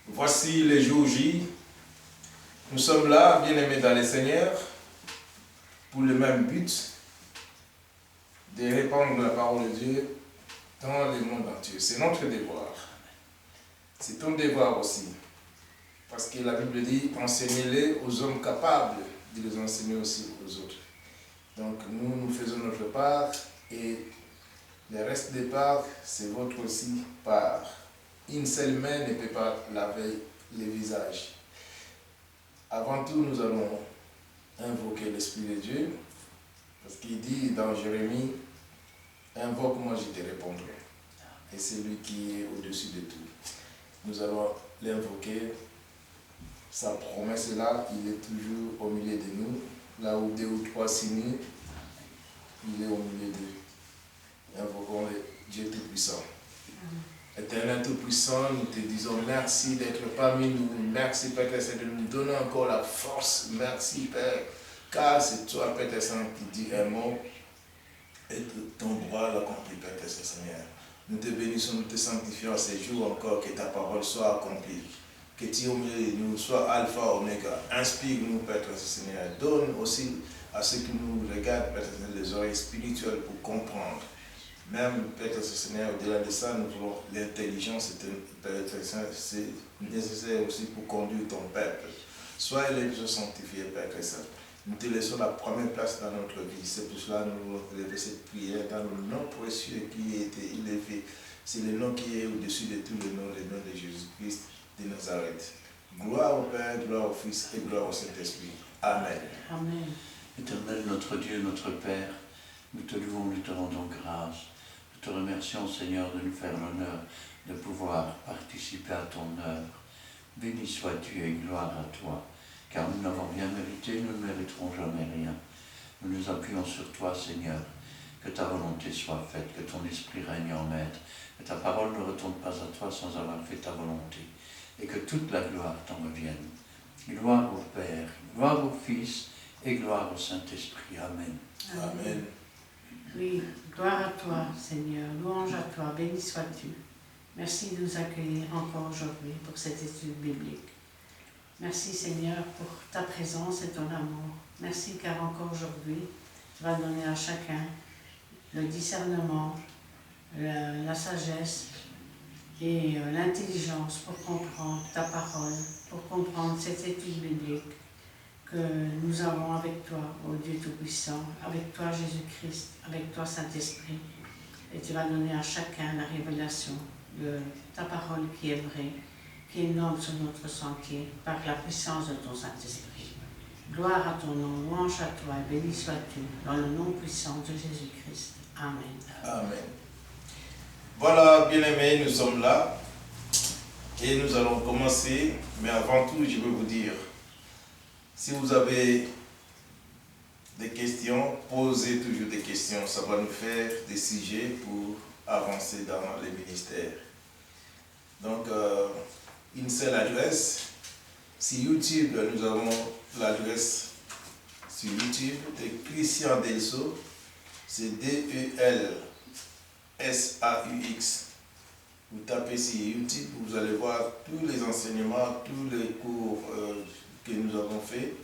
Voici les jours J. Nous sommes là, bien-aimés dans le Seigneur, pour le même but, de répandre la parole de Dieu dans le monde entier. C'est notre devoir. C'est ton devoir aussi. Parce que la Bible dit, enseignez-les aux hommes capables de les enseigner aussi aux autres. Donc nous faisons notre part et le reste des parts, c'est votre aussi part. Une seule main ne peut pas laver le visage. Avant tout, nous allons invoquer l'Esprit de Dieu, parce qu'il dit dans Jérémie, invoque-moi, je te répondrai. Et c'est lui qui est au-dessus de tout. Nous allons l'invoquer. Sa promesse est là, il est toujours au milieu de nous. Là où 2 ou 3 signés, il est au milieu d'eux. Invoquons le Dieu Tout-Puissant. Éternel Tout-Puissant, nous te disons merci d'être parmi nous. Merci Père Saint de nous donner encore la force. Merci Père, car c'est toi Père Saint qui dis un mot et ton droit l'accomplit Père Seigneur. Nous te bénissons, nous te sanctifions à ces jours encore, que ta parole soit accomplie. Que tu au milieu de nous sois alpha, oméga. Inspire-nous Père Seigneur. Donne aussi à ceux qui nous regardent Père Seigneur les oreilles spirituelles pour comprendre. Même, Père Seigneur, au-delà de ça, nous voulons l'intelligence, Père Seigneur, c'est nécessaire aussi pour conduire ton peuple. Sois les sanctifiés, Père Seigneur. Nous te laissons la première place dans notre vie. C'est pour cela que nous voulons élever cette prière dans le nom précieux qui a été élevé. C'est le nom qui est au-dessus de tous les noms, le nom de Jésus-Christ de Nazareth. Gloire au Père, gloire au Fils et gloire au Saint-Esprit. Amen. Amen. Éternel, notre Dieu, notre Père, nous te louons, nous te rendons grâce. Nous te remercions, Seigneur, de nous faire l'honneur de pouvoir participer à ton œuvre. Béni sois-tu et gloire à toi, car nous n'avons rien mérité, nous ne mériterons jamais rien. Nous nous appuyons sur toi, Seigneur, que ta volonté soit faite, que ton esprit règne en maître, que ta parole ne retourne pas à toi sans avoir fait ta volonté, et que toute la gloire t'en revienne. Gloire au Père, gloire au Fils et gloire au Saint-Esprit. Amen. Amen. Oui, gloire à toi, Seigneur, louange à toi, béni sois-tu. Merci de nous accueillir encore aujourd'hui pour cette étude biblique. Merci, Seigneur, pour ta présence et ton amour. Merci car encore aujourd'hui, tu vas donner à chacun le discernement, la sagesse et l'intelligence pour comprendre ta parole, pour comprendre cette étude biblique que nous avons avec toi, ô Dieu Tout-Puissant, avec toi Jésus-Christ, avec toi Saint-Esprit. Et tu vas donner à chacun la révélation de ta parole qui est vraie, qui est noble sur notre sentier, par la puissance de ton Saint-Esprit. Gloire à ton nom, louange à toi, et béni sois-tu, dans le nom puissant de Jésus-Christ. Amen. Amen. Voilà, bien-aimés, nous sommes là et nous allons commencer. Mais avant tout, je veux vous dire, si vous avez des questions, posez toujours des questions. Ça va nous faire des sujets pour avancer dans les ministères. Donc, une seule adresse. Sur YouTube, nous avons l'adresse sur YouTube de Christian Delso. C'est D-E-L-S-A-U-X. Vous tapez sur YouTube, vous allez voir tous les enseignements, tous les cours que nous avons faits.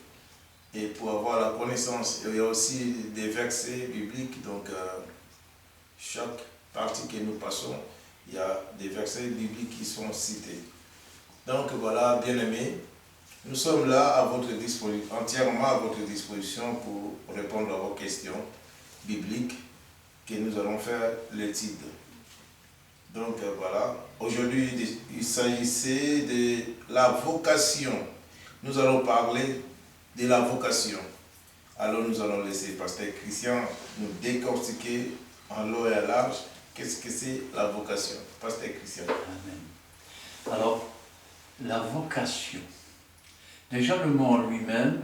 Et pour avoir la connaissance, il y a aussi des versets bibliques. Donc, chaque partie que nous passons, il y a des versets bibliques qui sont cités. Donc voilà, bien-aimés, nous sommes là à votre disposition, entièrement à votre disposition pour répondre à vos questions bibliques que nous allons faire l'étude. Donc voilà, aujourd'hui il s'agissait de la vocation. Nous allons parler de la vocation. Alors nous allons laisser Pasteur Christian nous décortiquer en long et en large qu'est-ce que c'est la vocation. Pasteur Christian. Amen. Alors, la vocation. Déjà, le mot en lui-même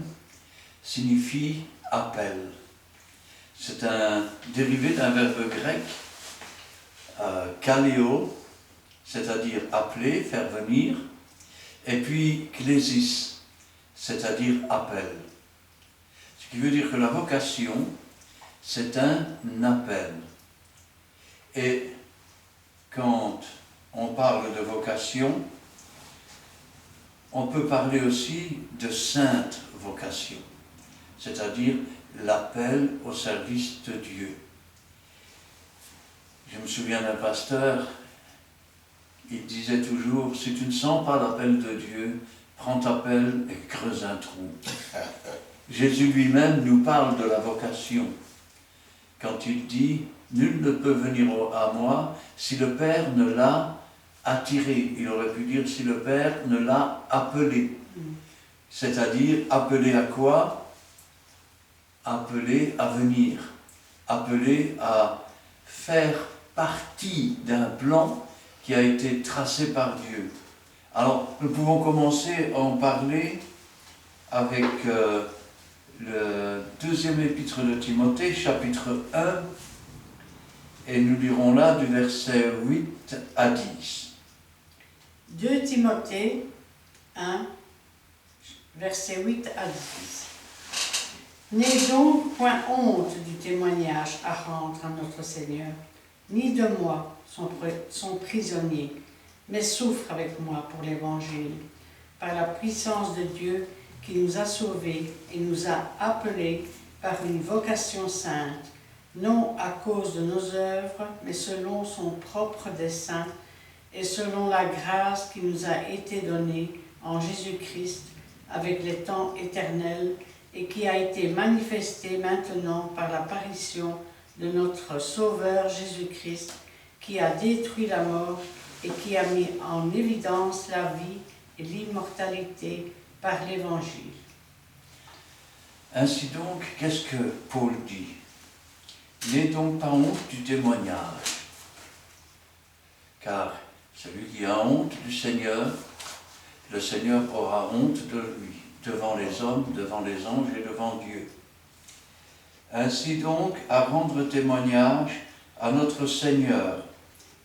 signifie appel. C'est un dérivé d'un verbe grec, kaleo, c'est-à-dire appeler, faire venir, et puis klésis, c'est-à-dire appel. Ce qui veut dire que la vocation, c'est un appel. Et quand on parle de vocation, on peut parler aussi de sainte vocation, c'est-à-dire l'appel au service de Dieu. Je me souviens d'un pasteur, il disait toujours, si tu ne sens pas l'appel de Dieu, prends ta pelle et creuse un trou. Jésus lui-même nous parle de la vocation, quand il dit, nul ne peut venir à moi si le Père ne l'a attiré. Il aurait pu dire si le Père ne l'a appelé. C'est-à-dire, appelé à quoi? Appelé à venir, appelé à faire partie d'un plan qui a été tracé par Dieu. Alors, nous pouvons commencer à en parler avec le deuxième épître de Timothée, chapitre 1, et nous lirons là du verset 8 à 10. 2 Timothée 1, verset 8 à 10. N'aie donc point honte du témoignage à rendre à notre Seigneur, ni de moi, son prisonnier, mais souffre avec moi pour l'Évangile, par la puissance de Dieu qui nous a sauvés et nous a appelés par une vocation sainte, non à cause de nos œuvres, mais selon son propre dessein et selon la grâce qui nous a été donnée en Jésus-Christ avec les temps éternels et qui a été manifestée maintenant par l'apparition de notre Sauveur Jésus-Christ, qui a détruit la mort et qui a mis en évidence la vie et l'immortalité par l'Évangile. Ainsi donc, qu'est-ce que Paul dit? N'aie donc pas honte du témoignage, car celui qui a honte du Seigneur, le Seigneur aura honte de lui, devant les hommes, devant les anges et devant Dieu. Ainsi donc, à rendre témoignage à notre Seigneur,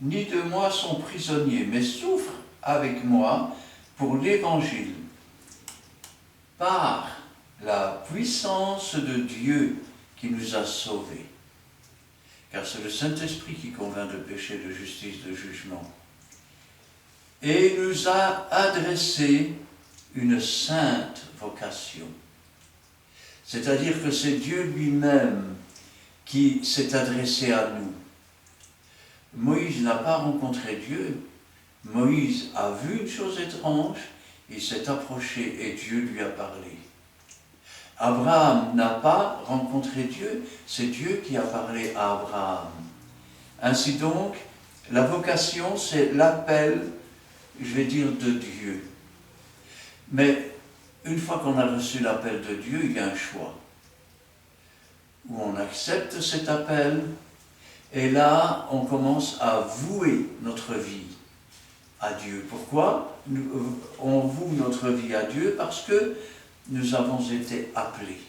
ni de moi son prisonnier, mais souffre avec moi pour l'Évangile, par la puissance de Dieu qui nous a sauvés. Car c'est le Saint-Esprit qui convainc de péché, de justice, de jugement. Et nous a adressé une sainte vocation. C'est-à-dire que c'est Dieu lui-même qui s'est adressé à nous. Moïse n'a pas rencontré Dieu. Moïse a vu une chose étrange, il s'est approché et Dieu lui a parlé. Abraham n'a pas rencontré Dieu, c'est Dieu qui a parlé à Abraham. Ainsi donc, la vocation, c'est l'appel, je vais dire, de Dieu. Mais une fois qu'on a reçu l'appel de Dieu, il y a un choix. Où on accepte cet appel, et là, on commence à vouer notre vie à Dieu. Pourquoi on voue notre vie à Dieu? Parce que nous avons été appelés.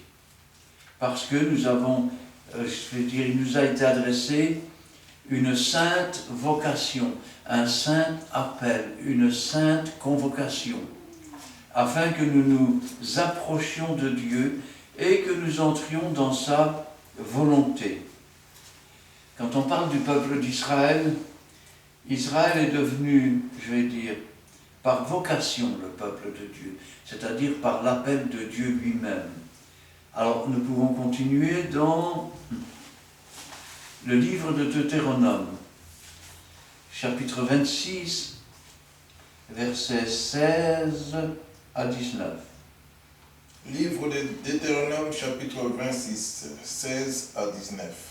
Parce que nous avons, il nous a été adressé une sainte vocation, un saint appel, une sainte convocation, afin que nous nous approchions de Dieu et que nous entrions dans sa volonté. Quand on parle du peuple d'Israël, Israël est devenu, je vais dire, par vocation le peuple de Dieu, c'est-à-dire par l'appel de Dieu lui-même. Alors nous pouvons continuer dans le livre de Deutéronome, chapitre 26, versets 16 à 19. Livre de Deutéronome, chapitre 26, 16 à 19.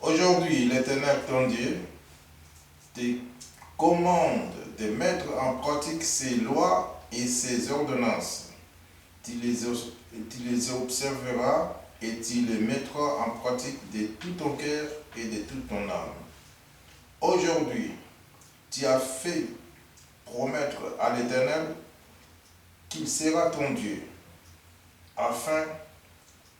Aujourd'hui, l'Éternel ton Dieu te commande de mettre en pratique ses lois et ses ordonnances. Tu les observeras et tu les mettras en pratique de tout ton cœur et de toute ton âme. Aujourd'hui, tu as fait promettre à l'Éternel qu'il sera ton Dieu, afin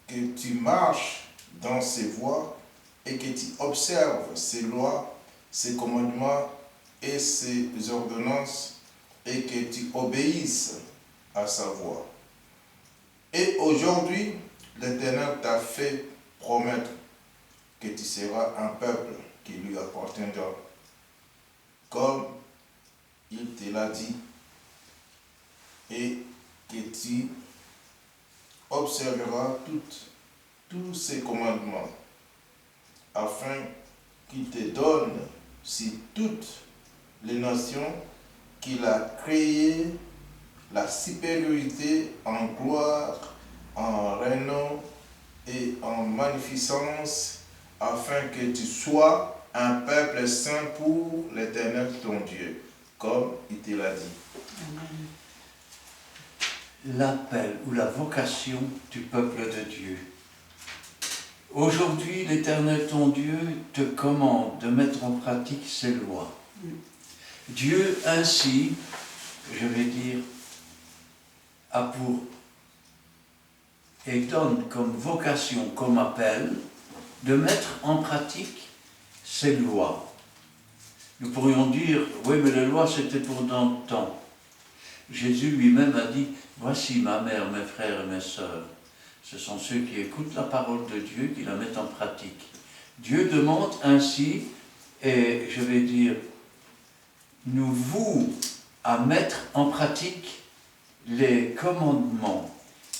que tu marches dans ses voies et que tu observes ses lois, ses commandements et ses ordonnances, et que tu obéisses à sa voix. Et aujourd'hui, l'Éternel t'a fait promettre que tu seras un peuple qui lui appartiendra, comme il te l'a dit. et que tu observeras tous ces commandements, afin qu'il te donne sur toutes les nations qu'il a créées la supériorité en gloire, en règne et en magnificence, afin que tu sois un peuple saint pour l'Éternel ton Dieu, comme il te l'a dit. Amen. L'appel ou la vocation du peuple de Dieu. Aujourd'hui, l'Éternel ton Dieu te commande de mettre en pratique ses lois. Dieu ainsi, je vais dire, a pour et donne comme vocation, comme appel, de mettre en pratique ses lois. Nous pourrions dire, oui, mais les lois c'était pour dans le temps. Jésus lui-même a dit, voici ma mère, mes frères et mes sœurs. Ce sont ceux qui écoutent la parole de Dieu, qui la mettent en pratique. Dieu demande ainsi, et je vais dire, nous vous à mettre en pratique les commandements,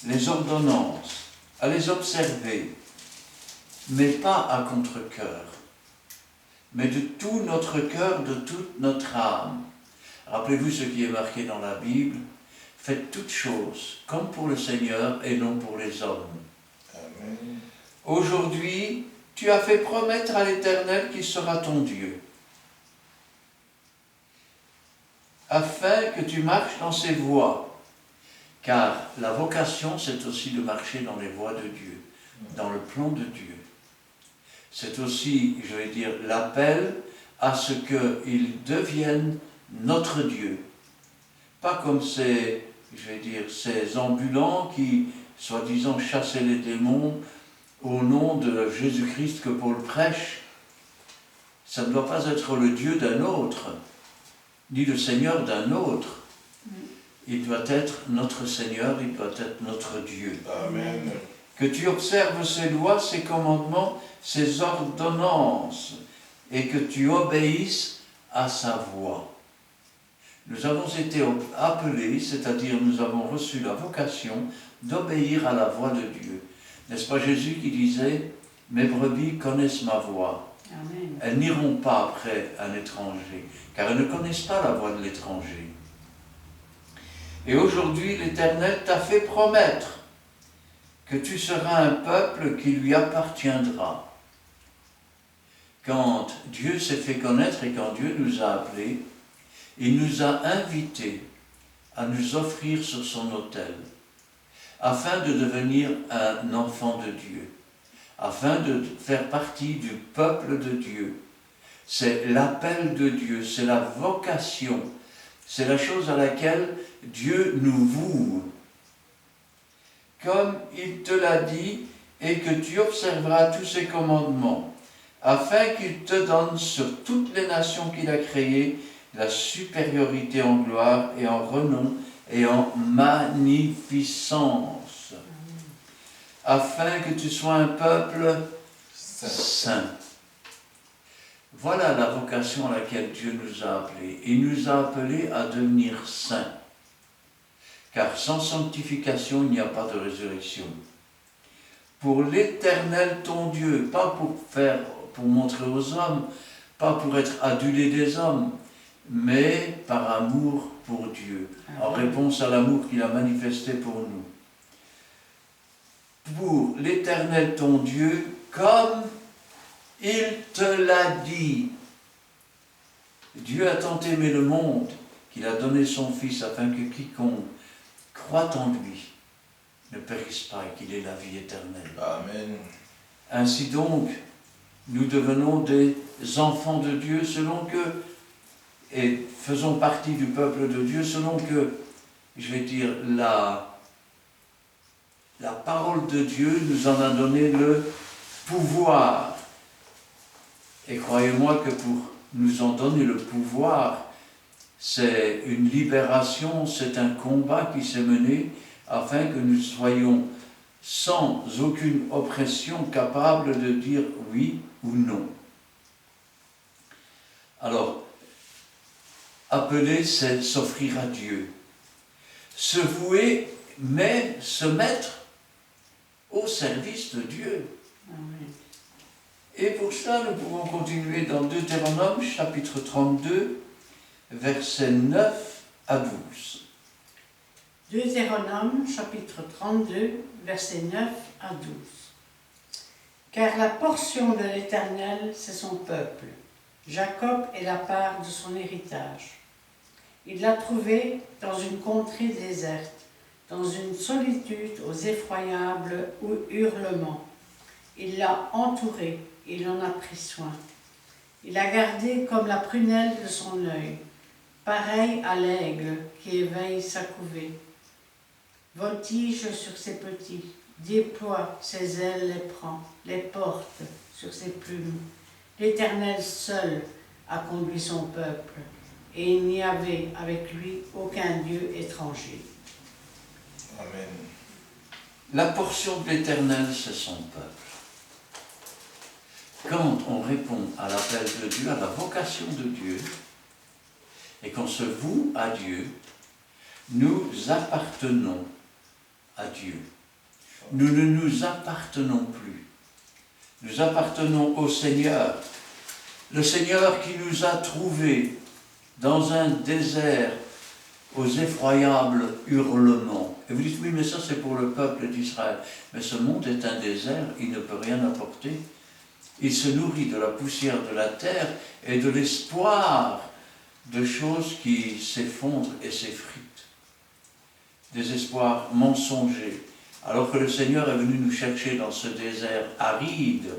les ordonnances, à les observer, mais pas à contre-cœur, mais de tout notre cœur, de toute notre âme. Rappelez-vous ce qui est marqué dans la Bible, faites toutes choses comme pour le Seigneur et non pour les hommes. Amen. Aujourd'hui, tu as fait promettre à l'Éternel qu'il sera ton Dieu, afin que tu marches dans ses voies. Car la vocation, c'est aussi de marcher dans les voies de Dieu, dans le plan de Dieu. C'est aussi, je vais dire, l'appel à ce qu'il devienne notre Dieu. Pas comme ces, je vais dire, ces ambulants qui, soi-disant, chassaient les démons au nom de Jésus-Christ que Paul prêche. Ça ne doit pas être le Dieu d'un autre, ni le Seigneur d'un autre. Il doit être notre Seigneur, il doit être notre Dieu. Amen. Que tu observes ses lois, ses commandements, ses ordonnances, et que tu obéisses à sa voix. Nous avons été appelés, c'est-à-dire nous avons reçu la vocation d'obéir à la voix de Dieu. N'est-ce pas Jésus qui disait « Mes brebis connaissent ma voix. Amen. Elles n'iront pas après un étranger, car elles ne connaissent pas la voix de l'étranger. » Et aujourd'hui, l'Éternel t'a fait promettre que tu seras un peuple qui lui appartiendra. Quand Dieu s'est fait connaître et quand Dieu nous a appelés, il nous a invités à nous offrir sur son autel, afin de devenir un enfant de Dieu, afin de faire partie du peuple de Dieu. C'est l'appel de Dieu, c'est la vocation, c'est la chose à laquelle Dieu nous voue. Comme il te l'a dit, et que tu observeras tous ses commandements, afin qu'il te donne sur toutes les nations qu'il a créées la supériorité en gloire et en renom et en magnificence, afin que tu sois un peuple saint. Voilà la vocation à laquelle Dieu nous a appelés. Il nous a appelés à devenir saints. Car sans sanctification, il n'y a pas de résurrection. Pour l'Éternel ton Dieu, pas pour montrer aux hommes, pas pour être adulé des hommes, mais par amour pour Dieu, en réponse à l'amour qu'il a manifesté pour nous. Pour l'Éternel ton Dieu, comme il te l'a dit. Dieu a tant aimé le monde qu'il a donné son Fils afin que quiconque croit en lui ne périsse pas et qu'il ait la vie éternelle. Amen. Ainsi donc, nous devenons des enfants de Dieu selon que, et faisons partie du peuple de Dieu selon que, je vais dire, la parole de Dieu nous en a donné le pouvoir. Et croyez-moi que pour nous en donner le pouvoir, c'est une libération, c'est un combat qui s'est mené afin que nous soyons sans aucune oppression capables de dire oui ou non. Alors, appeler, c'est s'offrir à Dieu. se vouer, mais se mettre au service de Dieu. Amen. Et pour cela, nous pouvons continuer dans Deutéronome, chapitre 32, versets 9 à 12. Deutéronome, chapitre 32, versets 9 à 12. Car la portion de l'Éternel, c'est son peuple. Jacob est la part de son héritage. Il l'a trouvé dans une contrée déserte, dans une solitude aux effroyables hurlements. Il l'a entouré, il en a pris soin. Il l'a gardé comme la prunelle de son œil, pareil à l'aigle qui éveille sa couvée. Voltige sur ses petits, déploie ses ailes, les prend, les porte sur ses plumes. L'Éternel seul a conduit son peuple, et il n'y avait avec lui aucun Dieu étranger. Amen. La portion de l'Éternel, c'est son peuple. Quand on répond à l'appel de Dieu, à la vocation de Dieu, et qu'on se voue à Dieu, nous appartenons à Dieu. Nous ne nous appartenons plus. Nous appartenons au Seigneur. Le Seigneur qui nous a trouvés dans un désert aux effroyables hurlements. Et vous dites, oui, mais ça c'est pour le peuple d'Israël. Mais ce monde est un désert, il ne peut rien apporter. Il se nourrit de la poussière de la terre et de l'espoir de choses qui s'effondrent et s'effritent. Des espoirs mensongers. Alors que le Seigneur est venu nous chercher dans ce désert aride,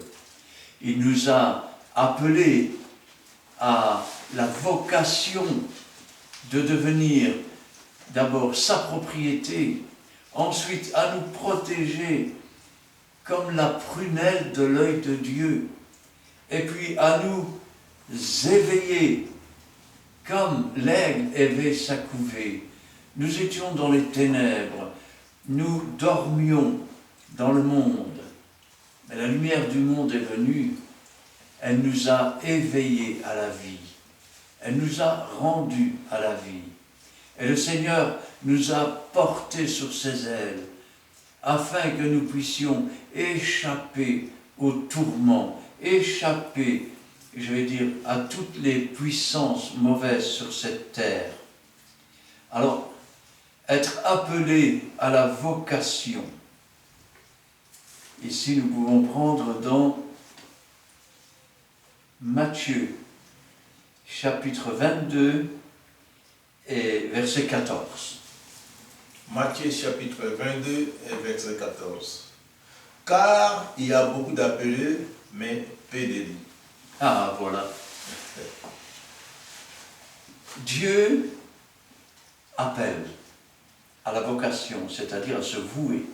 il nous a appelés à la vocation de devenir d'abord sa propriété, ensuite à nous protéger comme la prunelle de l'œil de Dieu, et puis à nous éveiller comme l'aigle éveille sa couvée. Nous étions dans les ténèbres, nous dormions dans le monde, mais la lumière du monde est venue, elle nous a éveillés à la vie, elle nous a rendus à la vie. Et le Seigneur nous a portés sur ses ailes, afin que nous puissions échapper aux tourments, échapper, je vais dire, à toutes les puissances mauvaises sur cette terre. Alors, être appelé à la vocation. Ici, nous pouvons prendre dans Matthieu, chapitre 22 et verset 14. Matthieu chapitre 22 et verset 14. Car il y a beaucoup d'appelés, mais peu d'élus. Ah, voilà. Dieu appelle à la vocation, c'est-à-dire à se vouer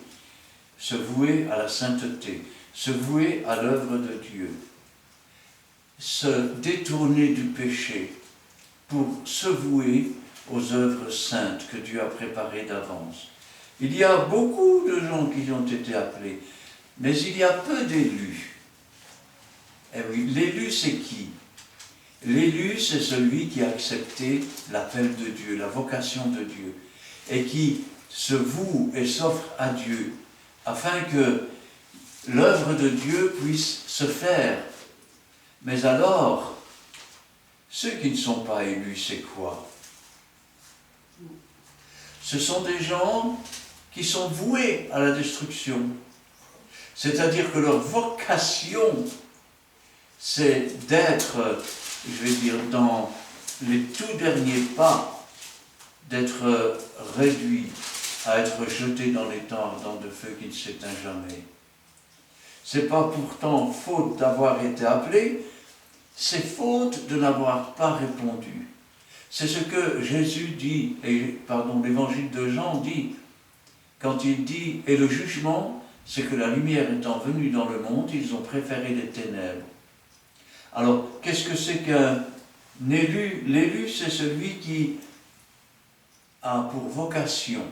à la sainteté, se vouer à l'œuvre de Dieu, se détourner du péché pour se vouer aux œuvres saintes que Dieu a préparées d'avance. Il y a beaucoup de gens qui ont été appelés, mais il y a peu d'élus. Eh oui, l'élu c'est qui? L'élu c'est celui qui a accepté l'appel de Dieu, la vocation de Dieu, et qui se voue et s'offre à Dieu, afin que l'œuvre de Dieu puisse se faire. Mais alors, ceux qui ne sont pas élus, c'est quoi? Ce sont des gens qui sont voués à la destruction. C'est-à-dire que leur vocation, c'est d'être, je vais dire, dans les tout derniers pas, d'être réduit à être jeté dans les temps ardents de feu qui ne s'éteint jamais. C'est pas pourtant faute d'avoir été appelé, c'est faute de n'avoir pas répondu. C'est ce que Jésus dit, l'évangile de Jean dit, quand il dit, et le jugement, c'est que la lumière étant venue dans le monde, ils ont préféré les ténèbres. Alors, qu'est-ce que c'est qu'un élu? L'élu, c'est celui qui a pour vocation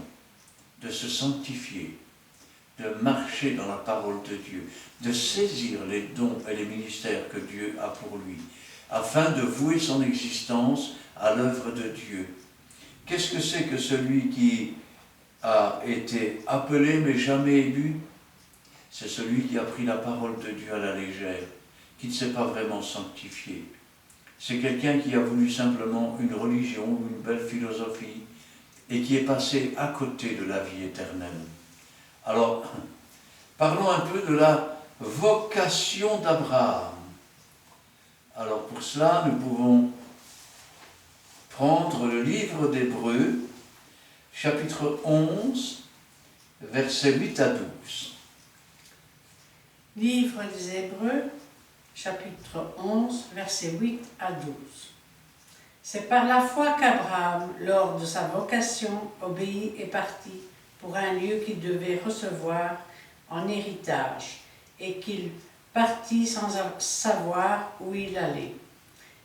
de se sanctifier, de marcher dans la parole de Dieu, de saisir les dons et les ministères que Dieu a pour lui, afin de vouer son existence à l'œuvre de Dieu. Qu'est-ce que c'est que celui qui a été appelé mais jamais élu, c'est celui qui a pris la parole de Dieu à la légère, qui ne s'est pas vraiment sanctifié. C'est quelqu'un qui a voulu simplement une religion, une belle philosophie, et qui est passé à côté de la vie éternelle. Alors, parlons un peu de la vocation d'Abraham. Alors pour cela, nous pouvons prendre le livre d'Hébreux, chapitre 11, versets 8 à 12. Livre des Hébreux, chapitre 11, versets 8 à 12. C'est par la foi qu'Abraham, lors de sa vocation, obéit et partit pour un lieu qu'il devait recevoir en héritage, et qu'il partit sans savoir où il allait.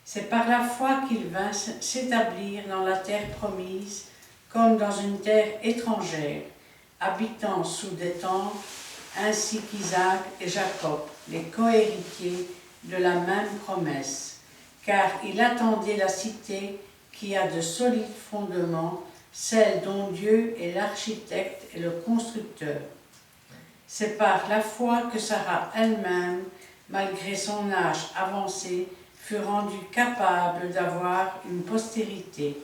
C'est par la foi qu'il vint s'établir dans la terre promise, comme dans une terre étrangère, habitant sous des tentes, ainsi qu'Isaac et Jacob, les cohéritiers de la même promesse, car il attendait la cité qui a de solides fondements, celle dont Dieu est l'architecte et le constructeur. C'est par la foi que Sarah elle-même, malgré son âge avancé, fut rendue capable d'avoir une postérité,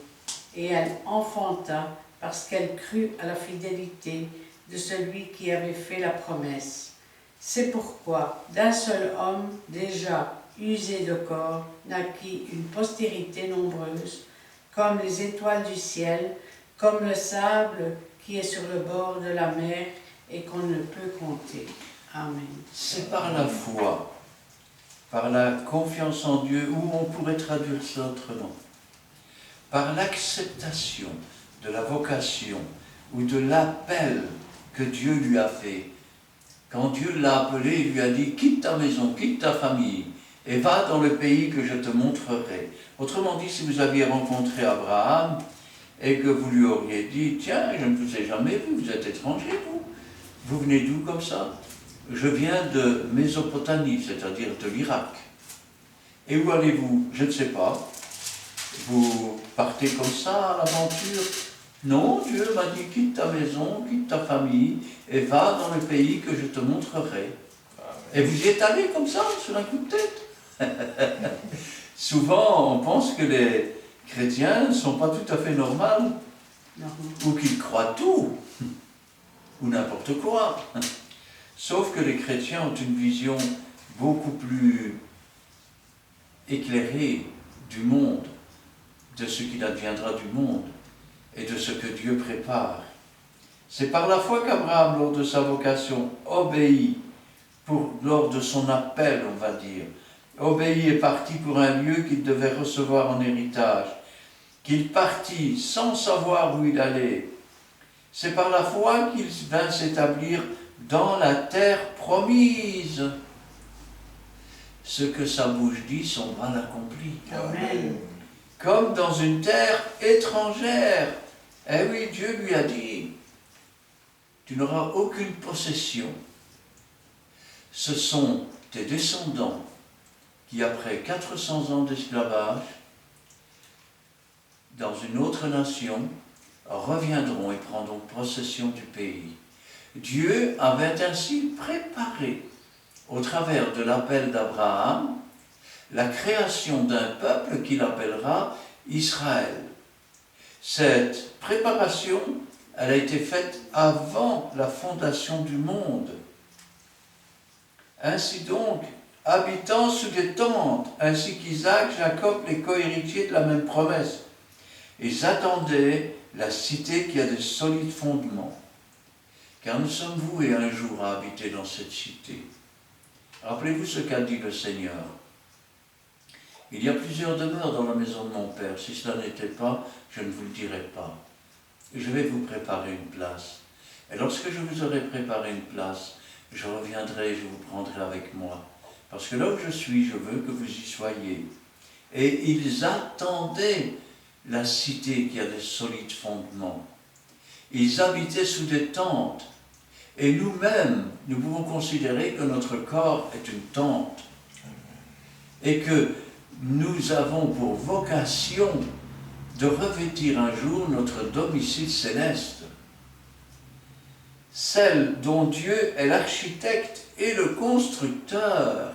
et elle enfanta parce qu'elle crut à la fidélité de celui qui avait fait la promesse. C'est pourquoi, d'un seul homme déjà usé de corps, naquit une postérité nombreuse, comme les étoiles du ciel, comme le sable qui est sur le bord de la mer et qu'on ne peut compter. Amen. C'est par la foi, par la confiance en Dieu, ou on pourrait traduire ça autrement, par l'acceptation de la vocation ou de l'appel que Dieu lui a fait. Quand Dieu l'a appelé, il lui a dit « Quitte ta maison, quitte ta famille, et va dans le pays que je te montrerai. » Autrement dit, si vous aviez rencontré Abraham et que vous lui auriez dit « Tiens, je ne vous ai jamais vu, vous êtes étranger, vous. Vous venez d'où comme ça ? Je viens de Mésopotamie, c'est-à-dire de l'Irak. Et où allez-vous ? Je ne sais pas. Vous partez comme ça à l'aventure ? Non, Dieu m'a dit « Quitte ta maison, quitte ta famille, et va dans le pays que je te montrerai. » Et vous y êtes allé comme ça, sur un coup de tête. Souvent, on pense que les chrétiens ne sont pas tout à fait normaux, ou qu'ils croient tout, ou n'importe quoi. Sauf que les chrétiens ont une vision beaucoup plus éclairée du monde, de ce qu'il adviendra du monde, et de ce que Dieu prépare. C'est par la foi qu'Abraham, lors de sa vocation, obéit, lors de son appel, on va dire, obéit et partit pour un lieu qu'il devait recevoir en héritage, qu'il partit sans savoir où il allait. C'est par la foi qu'il vint s'établir dans la terre promise. Ce que sa bouche dit, son bras l'accomplit. Amen. Comme dans une terre étrangère. Eh oui, Dieu lui a dit, tu n'auras aucune possession. Ce sont tes descendants qui, après 400 ans d'esclavage, dans une autre nation, reviendront et prendront possession du pays. Dieu avait ainsi préparé, au travers de l'appel d'Abraham, la création d'un peuple qu'il appellera Israël. Cette préparation, elle a été faite avant la fondation du monde. Ainsi donc, habitant sous des tentes, ainsi qu'Isaac, Jacob, les cohéritiers de la même promesse, ils attendaient la cité qui a de solides fondements. Car nous sommes voués un jour à habiter dans cette cité. Rappelez-vous ce qu'a dit le Seigneur. Il y a plusieurs demeures dans la maison de mon Père. Si cela n'était pas, je ne vous le dirais pas. Je vais vous préparer une place. Et lorsque je vous aurai préparé une place, je reviendrai et je vous prendrai avec moi. Parce que là où je suis, je veux que vous y soyez. Et ils attendaient la cité qui a de solides fondements. Ils habitaient sous des tentes. Et nous-mêmes, nous pouvons considérer que notre corps est une tente. Et que nous avons pour vocation de revêtir un jour notre domicile céleste. celle dont Dieu est l'architecte et le constructeur.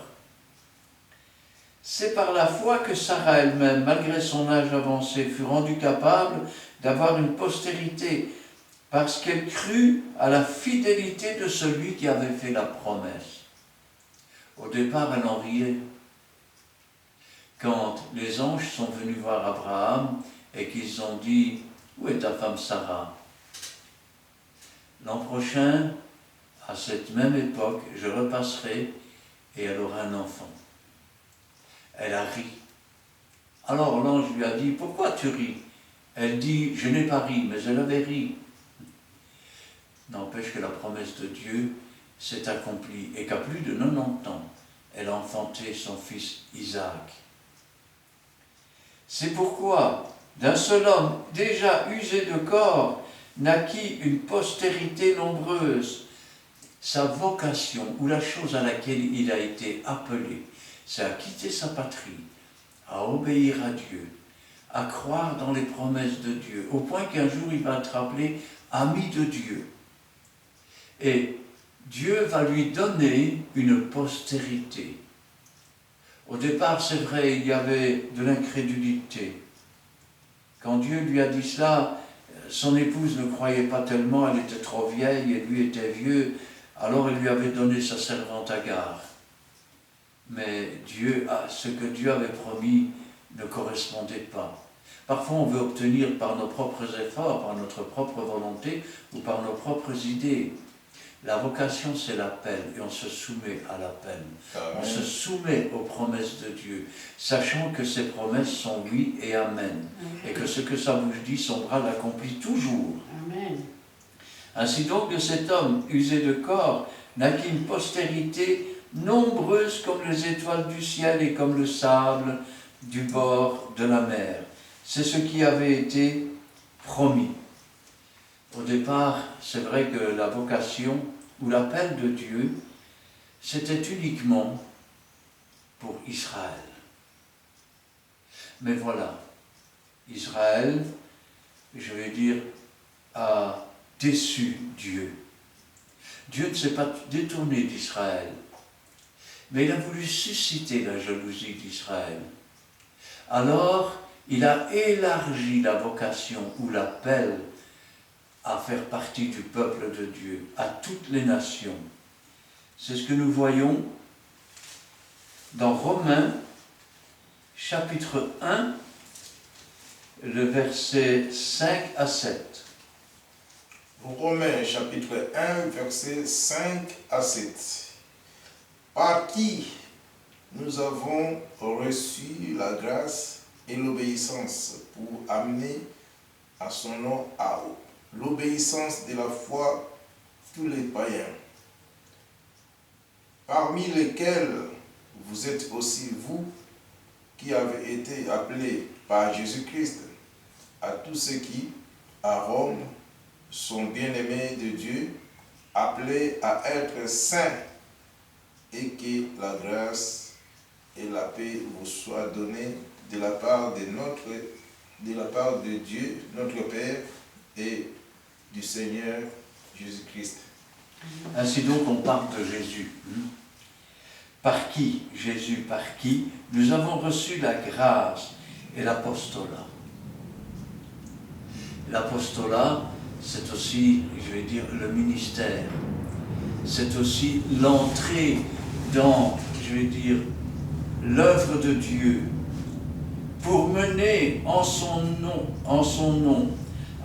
C'est par la foi que Sarah elle-même, malgré son âge avancé, fut rendue capable d'avoir une postérité, parce qu'elle crut à la fidélité de celui qui avait fait la promesse. Au départ, elle en riait. Quand les anges sont venus voir Abraham et qu'ils ont dit « Où est ta femme Sarah ?» L'an prochain, à cette même époque, je repasserai et elle aura un enfant. Elle a ri. Alors l'ange lui a dit « Pourquoi tu ris ?» Elle dit « Je n'ai pas ri, mais elle avait ri. » N'empêche que la promesse de Dieu s'est accomplie et qu'à plus de 90 ans, elle a enfanté son fils Isaac. C'est pourquoi, d'un seul homme déjà usé de corps, naquit une postérité nombreuse. Sa vocation, ou la chose à laquelle il a été appelé, c'est à quitter sa patrie, à obéir à Dieu, à croire dans les promesses de Dieu, au point qu'un jour il va être appelé ami de Dieu. Et Dieu va lui donner une postérité. Au départ, c'est vrai, il y avait de l'incrédulité. Quand Dieu lui a dit cela, son épouse ne croyait pas tellement, elle était trop vieille et lui était vieux, alors il lui avait donné sa servante Agar. Mais ce que Dieu avait promis ne correspondait pas. Parfois, on veut obtenir par nos propres efforts, par notre propre volonté ou par nos propres idées. La vocation, c'est l'appel, et on se soumet à l'appel. On se soumet aux promesses de Dieu, sachant que ces promesses sont oui et amen. Et que ce que sa bouche dit, son bras l'accomplit toujours. Amen. Ainsi donc, de cet homme usé de corps, naquit une postérité nombreuse comme les étoiles du ciel et comme le sable du bord de la mer. C'est ce qui avait été promis. Au départ, c'est vrai que la vocation ou l'appel de Dieu, c'était uniquement pour Israël. Mais voilà, Israël, je vais dire, a déçu Dieu. Dieu ne s'est pas détourné d'Israël, mais il a voulu susciter la jalousie d'Israël. Alors, il a élargi la vocation ou l'appel à faire partie du peuple de Dieu, à toutes les nations. C'est ce que nous voyons dans Romains, chapitre 1, le verset 5 à 7. Romains, chapitre 1, verset 5 à 7. Par qui nous avons reçu la grâce et l'obéissance pour amener à son nom à haut. L'obéissance de la foi, tous les païens, parmi lesquels vous êtes aussi vous, qui avez été appelés par Jésus-Christ, à tous ceux qui, à Rome, sont bien-aimés de Dieu, appelés à être saints, et que la grâce et la paix vous soient données de la part de Dieu, notre Père, et du Seigneur Jésus-Christ. Ainsi donc, on parle de Jésus. Par qui, Jésus, par qui nous avons reçu la grâce et l'apostolat. L'apostolat, c'est aussi, je vais dire, le ministère. C'est aussi l'entrée dans, je vais dire, l'œuvre de Dieu pour mener en son nom,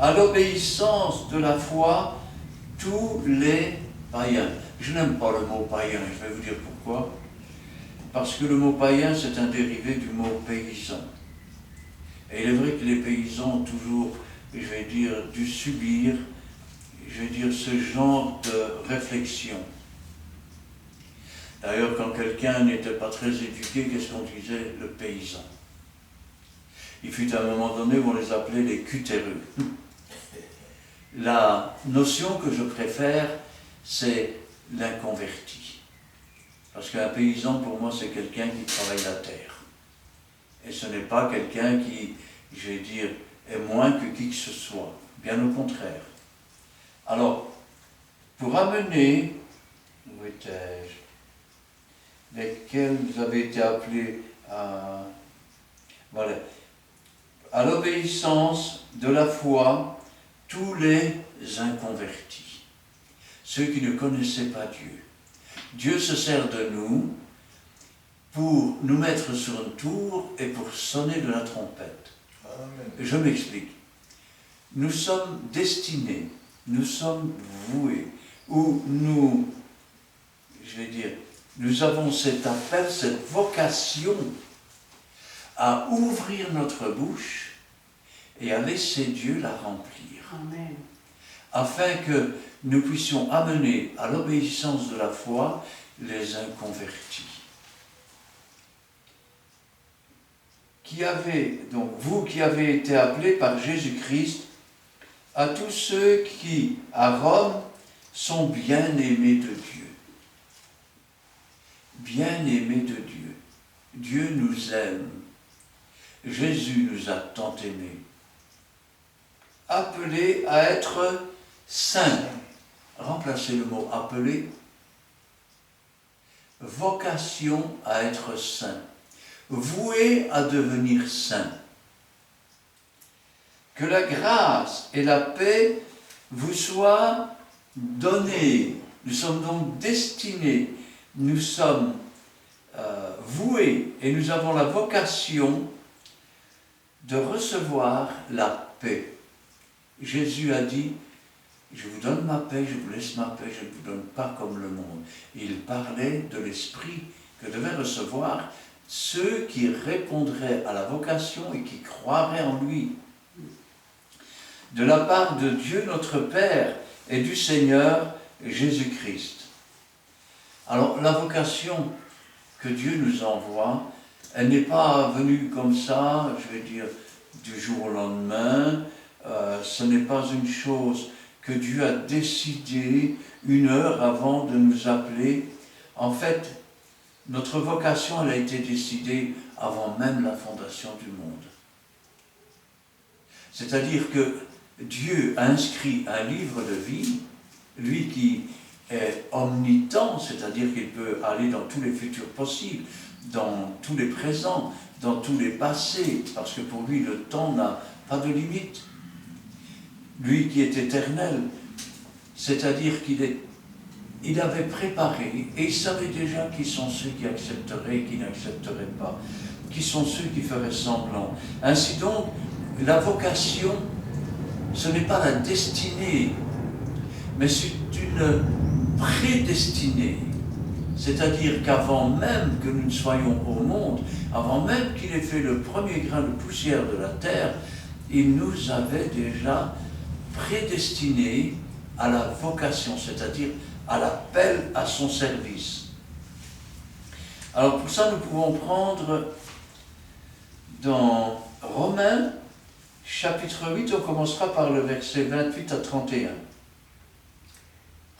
à l'obéissance de la foi, tous les païens. Je n'aime pas le mot païen, je vais vous dire pourquoi. Parce que le mot païen, c'est un dérivé du mot paysan. Et il est vrai que les paysans ont toujours, je vais dire, dû subir, je vais dire, ce genre de réflexion. D'ailleurs, quand quelqu'un n'était pas très éduqué, qu'est-ce qu'on disait? Le paysan. Il fut un moment donné où on les appelait les cutéreux. La notion que je préfère, c'est l'inconverti. Parce qu'un paysan, pour moi, c'est quelqu'un qui travaille la terre. Et ce n'est pas quelqu'un qui, je vais dire, est moins que qui que ce soit. Bien au contraire. Alors, pour amener, où étais-je, lesquels vous avez été appelés à, voilà, à l'obéissance de la foi, tous les inconvertis, ceux qui ne connaissaient pas Dieu. Dieu se sert de nous pour nous mettre sur une tour et pour sonner de la trompette. Amen. Je m'explique. Nous sommes destinés, nous sommes voués, ou nous, je vais dire, nous avons cet appel, cette vocation à ouvrir notre bouche et à laisser Dieu la remplir. Amen. Afin que nous puissions amener à l'obéissance de la foi les inconvertis. Donc vous qui avez été appelés par Jésus-Christ, à tous ceux qui, à Rome, sont bien-aimés de Dieu. Bien-aimés de Dieu. Dieu nous aime. Jésus nous a tant aimés. Appelés à être saints. Remplacez le mot appelé. Vocation à être saint. Voué à devenir saint. Que la grâce et la paix vous soient données. Nous sommes donc destinés, nous sommes voués et nous avons la vocation de recevoir la paix. Jésus a dit, je vous donne ma paix, je vous laisse ma paix, je ne vous donne pas comme le monde. Il parlait de l'esprit que devaient recevoir ceux qui répondraient à la vocation et qui croiraient en lui. De la part de Dieu notre Père et du Seigneur Jésus-Christ. Alors la vocation que Dieu nous envoie, elle n'est pas venue comme ça, je vais dire, du jour au lendemain. Ce n'est pas une chose que Dieu a décidé une heure avant de nous appeler. En fait, notre vocation, elle a été décidée avant même la fondation du monde. C'est-à-dire que Dieu a inscrit un livre de vie, lui qui est omnitent, c'est-à-dire qu'il peut aller dans tous les futurs possibles, dans tous les présents, dans tous les passés, parce que pour lui le temps n'a pas de limite. Lui qui est éternel, c'est-à-dire il avait préparé et il savait déjà qui sont ceux qui accepteraient et qui n'accepteraient pas, qui sont ceux qui feraient semblant. Ainsi donc, la vocation, ce n'est pas la destinée, mais c'est une prédestinée. C'est-à-dire qu'avant même que nous ne soyons au monde, avant même qu'il ait fait le premier grain de poussière de la terre, il nous avait déjà prédestinés à la vocation, c'est-à-dire à l'appel à son service. Alors pour ça, nous pouvons prendre dans Romains, chapitre 8, on commencera par le verset 28 à 31.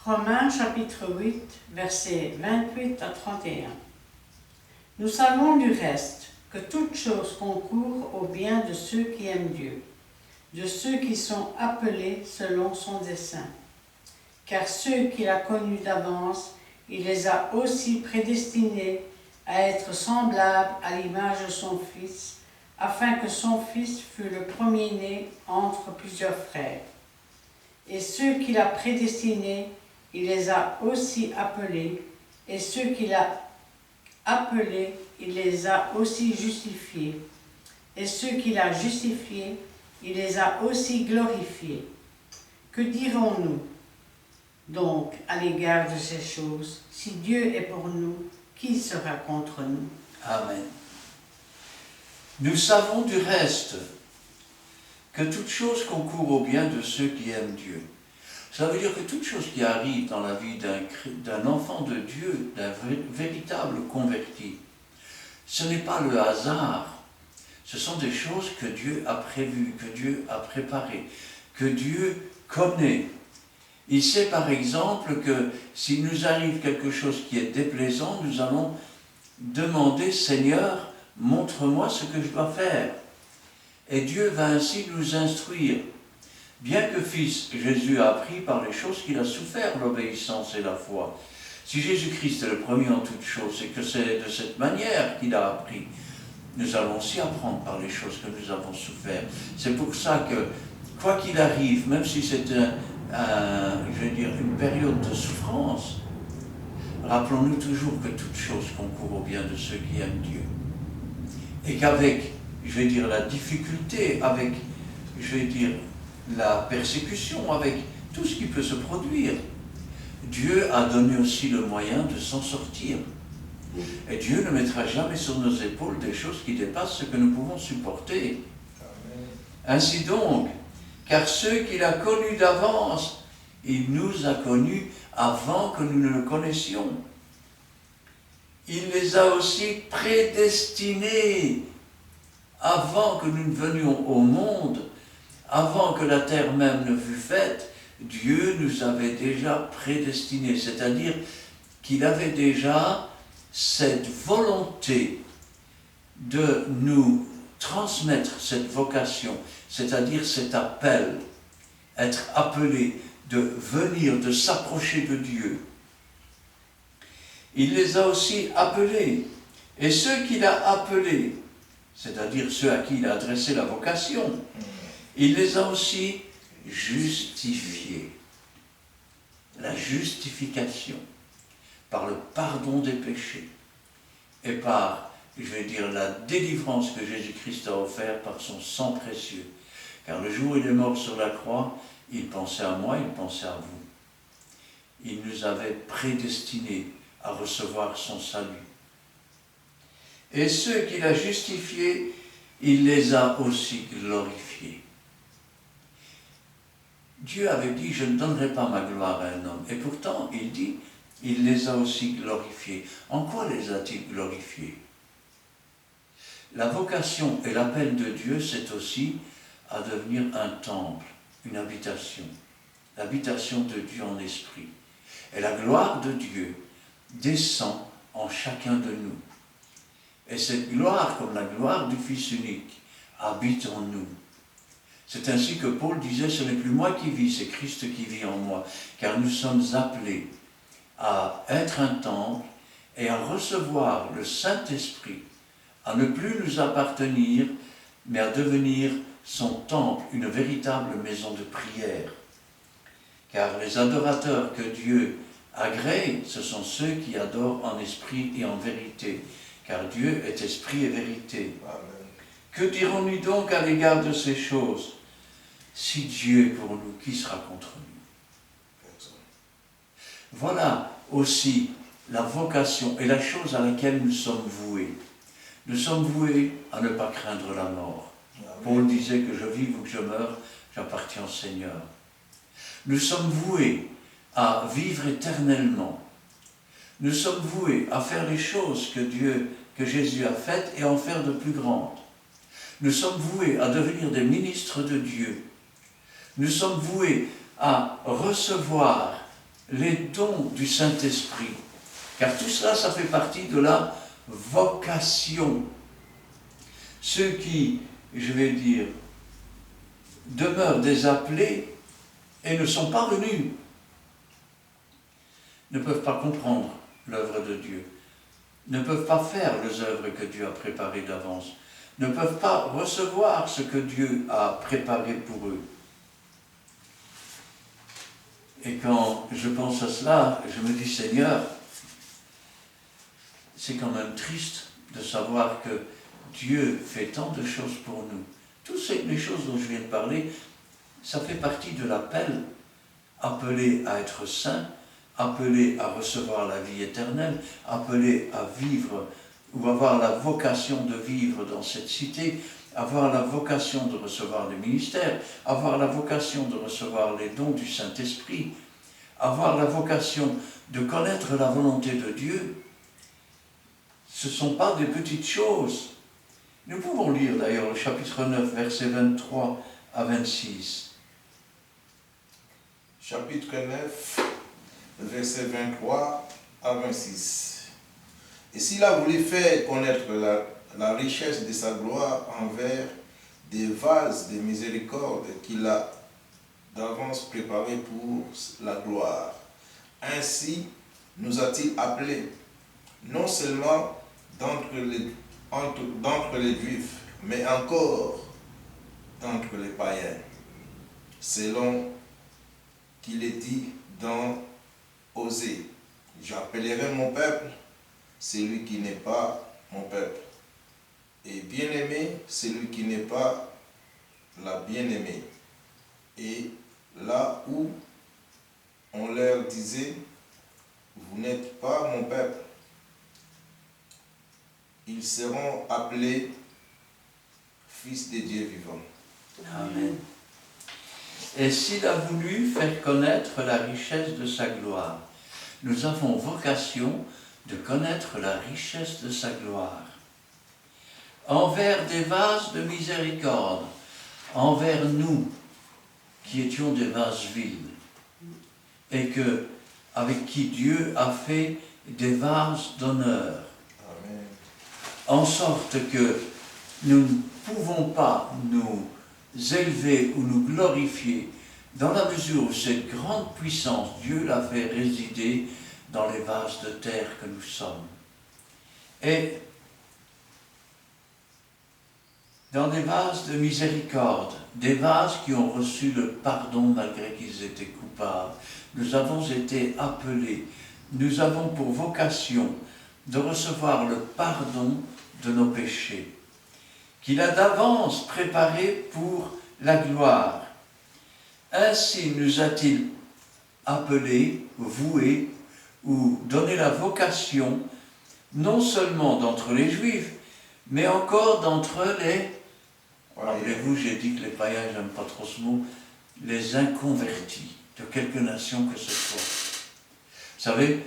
Romains chapitre 8, versets 28 à 31. Nous savons du reste que toute chose concourt au bien de ceux qui aiment Dieu, de ceux qui sont appelés selon son dessein. Car ceux qu'il a connus d'avance, il les a aussi prédestinés à être semblables à l'image de son Fils, afin que son Fils fût le premier-né entre plusieurs frères. Et ceux qu'il a prédestinés, il les a aussi appelés, et ceux qu'il a appelés, il les a aussi justifiés, et ceux qu'il a justifiés, il les a aussi glorifiés. Que dirons-nous donc à l'égard de ces choses? Si Dieu est pour nous, qui sera contre nous? Amen. Nous savons du reste que toute chose concourt au bien de ceux qui aiment Dieu. Ça veut dire que toute chose qui arrive dans la vie d'un enfant de Dieu, d'un véritable converti, ce n'est pas le hasard. Ce sont des choses que Dieu a prévues, que Dieu a préparées, que Dieu connaît. Il sait par exemple que s'il nous arrive quelque chose qui est déplaisant, nous allons demander, Seigneur, montre-moi ce que je dois faire. Et Dieu va ainsi nous instruire Bien que fils, Jésus a appris par les choses qu'il a souffert, l'obéissance et la foi. Si Jésus-Christ est le premier en toutes choses, et que c'est de cette manière qu'il a appris, nous allons aussi apprendre par les choses que nous avons souffert. C'est pour ça que, quoi qu'il arrive, même si c'est une période de souffrance, rappelons-nous toujours que toute chose concourt au bien de ceux qui aiment Dieu. Et qu'avec, la difficulté, avec, la persécution, avec tout ce qui peut se produire, Dieu a donné aussi le moyen de s'en sortir. Et Dieu ne mettra jamais sur nos épaules des choses qui dépassent ce que nous pouvons supporter. Amen. Ainsi donc, car ceux qu'il a connus d'avance, il nous a connus avant que nous ne le connaissions. Il les a aussi prédestinés avant que nous ne venions au monde, avant que la terre même ne fût faite. Dieu nous avait déjà prédestinés, c'est-à-dire qu'il avait déjà cette volonté de nous transmettre cette vocation, c'est-à-dire cet appel, être appelé de venir, de s'approcher de Dieu. Il les a aussi appelés, et ceux qu'il a appelés, c'est-à-dire ceux à qui il a adressé la vocation, il les a aussi justifiés. La justification par le pardon des péchés et par, la délivrance que Jésus-Christ a offert par son sang précieux. Car le jour où il est mort sur la croix, il pensait à moi, il pensait à vous. Il nous avait prédestinés à recevoir son salut. Et ceux qu'il a justifiés, il les a aussi glorifiés. Dieu avait dit, je ne donnerai pas ma gloire à un homme. Et pourtant, il dit, il les a aussi glorifiés. En quoi les a-t-il glorifiés? La vocation et l'appel de Dieu, c'est aussi à devenir un temple, une habitation. L'habitation de Dieu en esprit. Et la gloire de Dieu descend en chacun de nous. Et cette gloire, comme la gloire du Fils unique, habite en nous. C'est ainsi que Paul disait, ce n'est plus moi qui vis, c'est Christ qui vit en moi. Car nous sommes appelés à être un temple et à recevoir le Saint-Esprit, à ne plus nous appartenir, mais à devenir son temple, une véritable maison de prière. Car les adorateurs que Dieu agrée, ce sont ceux qui adorent en esprit et en vérité. Car Dieu est esprit et vérité. Amen. Que dirons-nous donc à l'égard de ces choses? Si Dieu est pour nous, qui sera contre nous? Personne. Voilà aussi la vocation et la chose à laquelle nous sommes voués. Nous sommes voués à ne pas craindre la mort. Amen. Paul disait que je vive ou que je meure, j'appartiens au Seigneur. Nous sommes voués à vivre éternellement. Nous sommes voués à faire les choses que Jésus a faites et à en faire de plus grandes. Nous sommes voués à devenir des ministres de Dieu. Nous sommes voués à recevoir les dons du Saint-Esprit. Car tout cela, ça fait partie de la vocation. Ceux qui, demeurent des appelés et ne sont pas venus, ne peuvent pas comprendre l'œuvre de Dieu, ne peuvent pas faire les œuvres que Dieu a préparées d'avance, ne peuvent pas recevoir ce que Dieu a préparé pour eux. Et quand je pense à cela, je me dis, Seigneur, c'est quand même triste de savoir que Dieu fait tant de choses pour nous. Toutes les choses dont je viens de parler, ça fait partie de l'appel, appelé à être saint, appelé à recevoir la vie éternelle, appelé à vivre ou avoir la vocation de vivre dans cette cité, avoir la vocation de recevoir le ministère, avoir la vocation de recevoir les dons du Saint-Esprit, avoir la vocation de connaître la volonté de Dieu. Ce ne sont pas des petites choses. Nous pouvons lire d'ailleurs le chapitre 9, versets 23 à 26. Chapitre 9, versets 23 à 26. Et s'il a voulu faire connaître la richesse de sa gloire envers des vases de miséricorde qu'il a d'avance préparés pour la gloire. Ainsi nous a-t-il appelés, non seulement d'entre les Juifs, mais encore d'entre les païens, selon qu'il est dit dans Osée, j'appellerai mon peuple celui qui n'est pas mon peuple, et bien-aimé celui qui n'est pas la bien-aimée. Et là où on leur disait, vous n'êtes pas mon peuple, ils seront appelés fils de Dieu vivant. Amen. Et s'il a voulu faire connaître la richesse de sa gloire, nous avons vocation de connaître la richesse de sa gloire. Envers des vases de miséricorde, envers nous, qui étions des vases vides, et avec qui Dieu a fait des vases d'honneur. Amen. En sorte que nous ne pouvons pas nous élever ou nous glorifier dans la mesure où cette grande puissance, Dieu l'a fait résider dans les vases de terre que nous sommes. Et dans des vases de miséricorde, des vases qui ont reçu le pardon malgré qu'ils étaient coupables. Nous avons été appelés, nous avons pour vocation de recevoir le pardon de nos péchés, qu'il a d'avance préparé pour la gloire. Ainsi nous a-t-il appelés, voués, ou donné la vocation, non seulement d'entre les Juifs, mais encore d'entre les... Rappelez-vous, j'ai dit que les païens, j'aime pas trop ce mot, les inconvertis, de quelque nation que ce soit. Vous savez,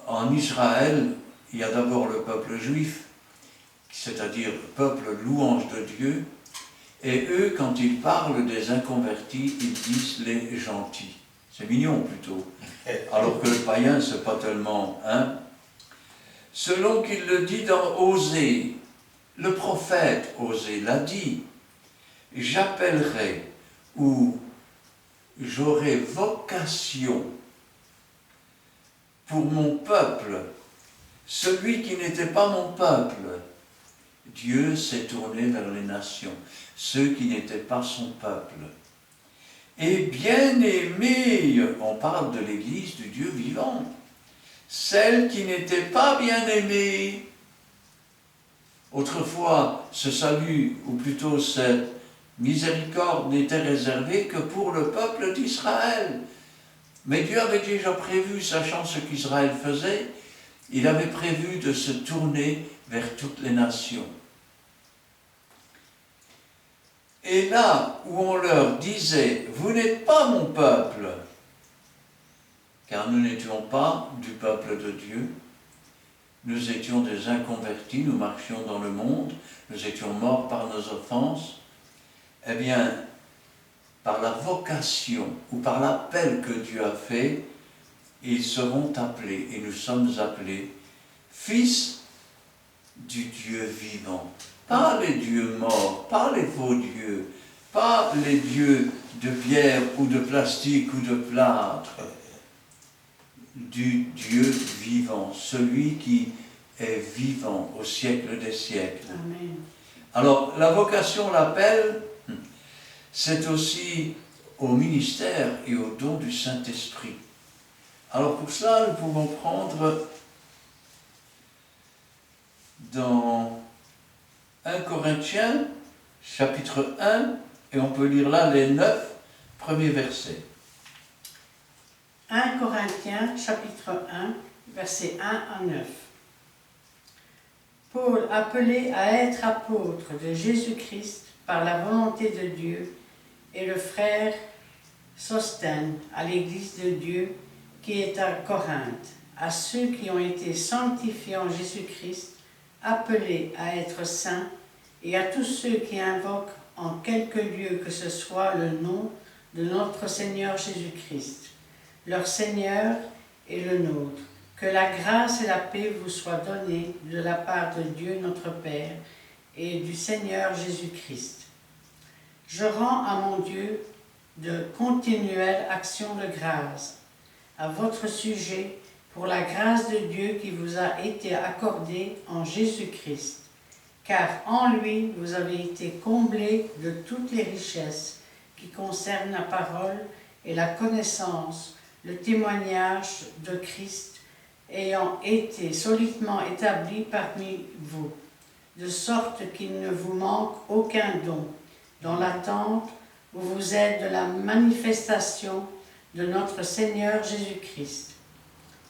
en Israël, il y a d'abord le peuple juif, c'est-à-dire le peuple louange de Dieu, et eux, quand ils parlent des inconvertis, ils disent les gentils. C'est mignon plutôt. Alors que le païen, c'est pas tellement... Selon qu'il le dit dans Osée, le prophète Osée l'a dit, j'appellerai ou j'aurai vocation pour mon peuple, celui qui n'était pas mon peuple. Dieu s'est tourné vers les nations, ceux qui n'étaient pas son peuple. Et bien-aimés, on parle de l'Église du Dieu vivant, celle qui n'était pas bien-aimée. Autrefois, ce salut, ou plutôt cette miséricorde, n'était réservée que pour le peuple d'Israël. Mais Dieu avait déjà prévu, sachant ce qu'Israël faisait, il avait prévu de se tourner vers toutes les nations. Et là où on leur disait, vous n'êtes pas mon peuple, car nous n'étions pas du peuple de Dieu, nous étions des inconvertis, nous marchions dans le monde, nous étions morts par nos offenses, eh bien, par la vocation ou par l'appel que Dieu a fait, ils seront appelés, et nous sommes appelés, fils du Dieu vivant. Pas les dieux morts, pas les faux dieux, pas les dieux de pierre ou de plastique ou de plâtre, du Dieu vivant, celui qui est vivant au siècle des siècles. Amen. Alors, la vocation, l'appel, c'est aussi au ministère et au don du Saint-Esprit. Alors pour cela, nous pouvons prendre dans 1 Corinthiens, chapitre 1, et on peut lire là les 9 premiers versets. 1 Corinthiens, chapitre 1, versets 1 à 9. Paul, appelé à être apôtre de Jésus-Christ par la volonté de Dieu, et le frère Sosthène à l'Église de Dieu qui est à Corinthe, à ceux qui ont été sanctifiés en Jésus-Christ, appelés à être saints, et à tous ceux qui invoquent en quelque lieu que ce soit le nom de notre Seigneur Jésus-Christ, leur Seigneur et le nôtre. Que la grâce et la paix vous soient données de la part de Dieu notre Père et du Seigneur Jésus-Christ. Je rends à mon Dieu de continuelle action de grâce à votre sujet pour la grâce de Dieu qui vous a été accordée en Jésus-Christ. Car en lui, vous avez été comblés de toutes les richesses qui concernent la parole et la connaissance, le témoignage de Christ ayant été solidement établi parmi vous, de sorte qu'il ne vous manque aucun don, dans l'attente où vous êtes de la manifestation de notre Seigneur Jésus-Christ.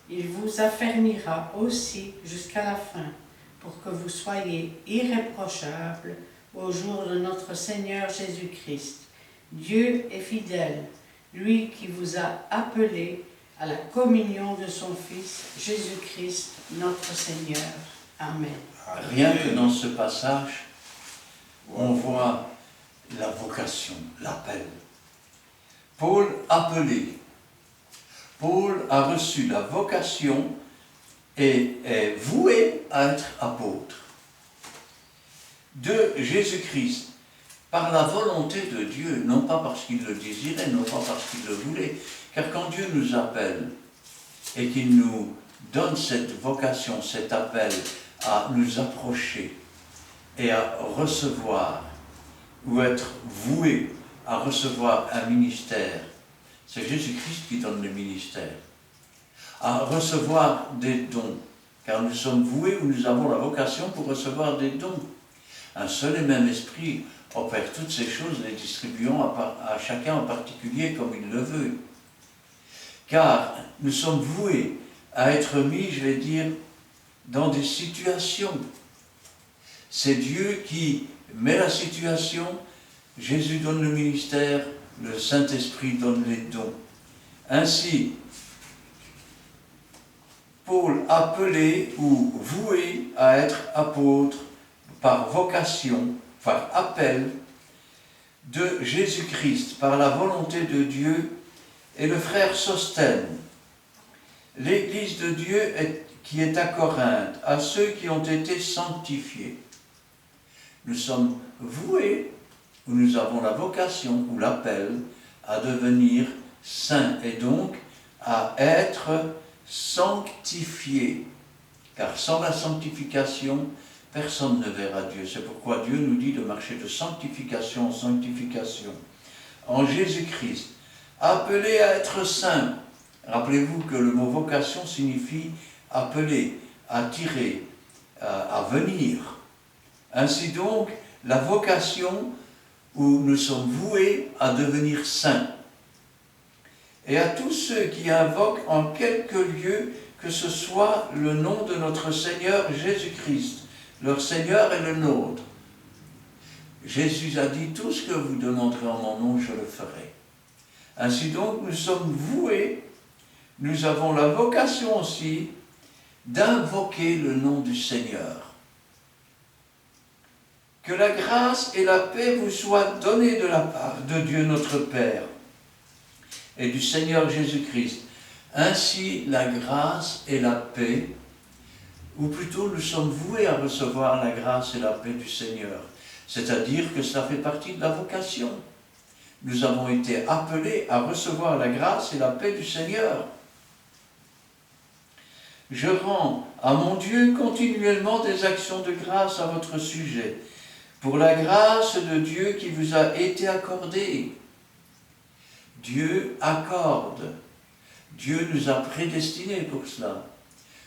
Il vous affermira aussi jusqu'à la fin, pour que vous soyez irréprochables au jour de notre Seigneur Jésus-Christ. Dieu est fidèle, lui qui vous a appelés à la communion de son Fils, Jésus-Christ, notre Seigneur. Amen. Rien que dans ce passage, on voit la vocation, l'appel. Paul appelé. Paul a reçu la vocation et est voué à être apôtre de Jésus-Christ par la volonté de Dieu, non pas parce qu'il le désirait, non pas parce qu'il le voulait, car quand Dieu nous appelle et qu'il nous donne cette vocation, cet appel à nous approcher et à recevoir ou être voué à recevoir un ministère, c'est Jésus-Christ qui donne le ministère, à recevoir des dons, car nous sommes voués ou nous avons la vocation pour recevoir des dons. Un seul et même esprit opère toutes ces choses, les distribuant à chacun en particulier comme il le veut. Car nous sommes voués à être mis, je vais dire, dans des situations. C'est Dieu qui met la situation, Jésus donne le ministère, le Saint-Esprit donne les dons. Ainsi, Paul appelé ou voué à être apôtre par vocation, par appel de Jésus-Christ, par la volonté de Dieu, et le frère Sosthène, l'Église de Dieu qui est à Corinthe, à ceux qui ont été sanctifiés. Nous sommes voués, ou nous avons la vocation ou l'appel à devenir saints, et donc à être sanctifiés. Car sans la sanctification, personne ne verra Dieu. C'est pourquoi Dieu nous dit de marcher de sanctification en sanctification. En Jésus-Christ, appelés à être saints. Rappelez-vous que le mot vocation signifie appeler, attirer, à venir. Ainsi donc, la vocation où nous sommes voués à devenir saints. Et à tous ceux qui invoquent en quelque lieu que ce soit le nom de notre Seigneur Jésus-Christ. Leur Seigneur est le nôtre. Jésus a dit, tout ce que vous demanderez en mon nom, je le ferai. Ainsi donc, nous sommes voués, nous avons la vocation aussi d'invoquer le nom du Seigneur. Que la grâce et la paix vous soient données de la part de Dieu notre Père et du Seigneur Jésus-Christ. Ainsi, la grâce et la paix, ou plutôt nous sommes voués à recevoir la grâce et la paix du Seigneur. C'est-à-dire que cela fait partie de la vocation. Nous avons été appelés à recevoir la grâce et la paix du Seigneur. Je rends à mon Dieu continuellement des actions de grâce à votre sujet, pour la grâce de Dieu qui vous a été accordée. Dieu accorde. Dieu nous a prédestinés pour cela.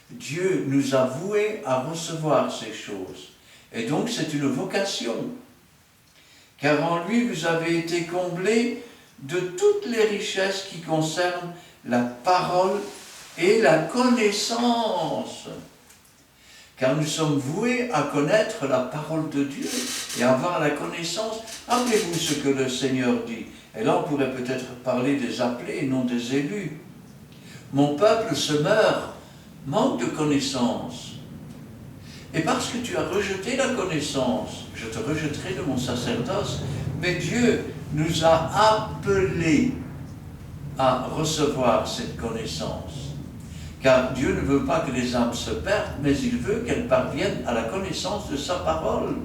Dieu nous a voués à recevoir ces choses. Et donc c'est une vocation. Car en lui vous avez été comblés de toutes les richesses qui concernent la parole et la connaissance. Car nous sommes voués à connaître la parole de Dieu et à avoir la connaissance. Rappelez-vous ce que le Seigneur dit. Et là on pourrait peut-être parler des appelés et non des élus. Mon peuple se meurt, manque de connaissance. Et parce que tu as rejeté la connaissance, je te rejetterai de mon sacerdoce. Mais Dieu nous a appelés à recevoir cette connaissance. Car Dieu ne veut pas que les âmes se perdent, mais il veut qu'elles parviennent à la connaissance de sa parole.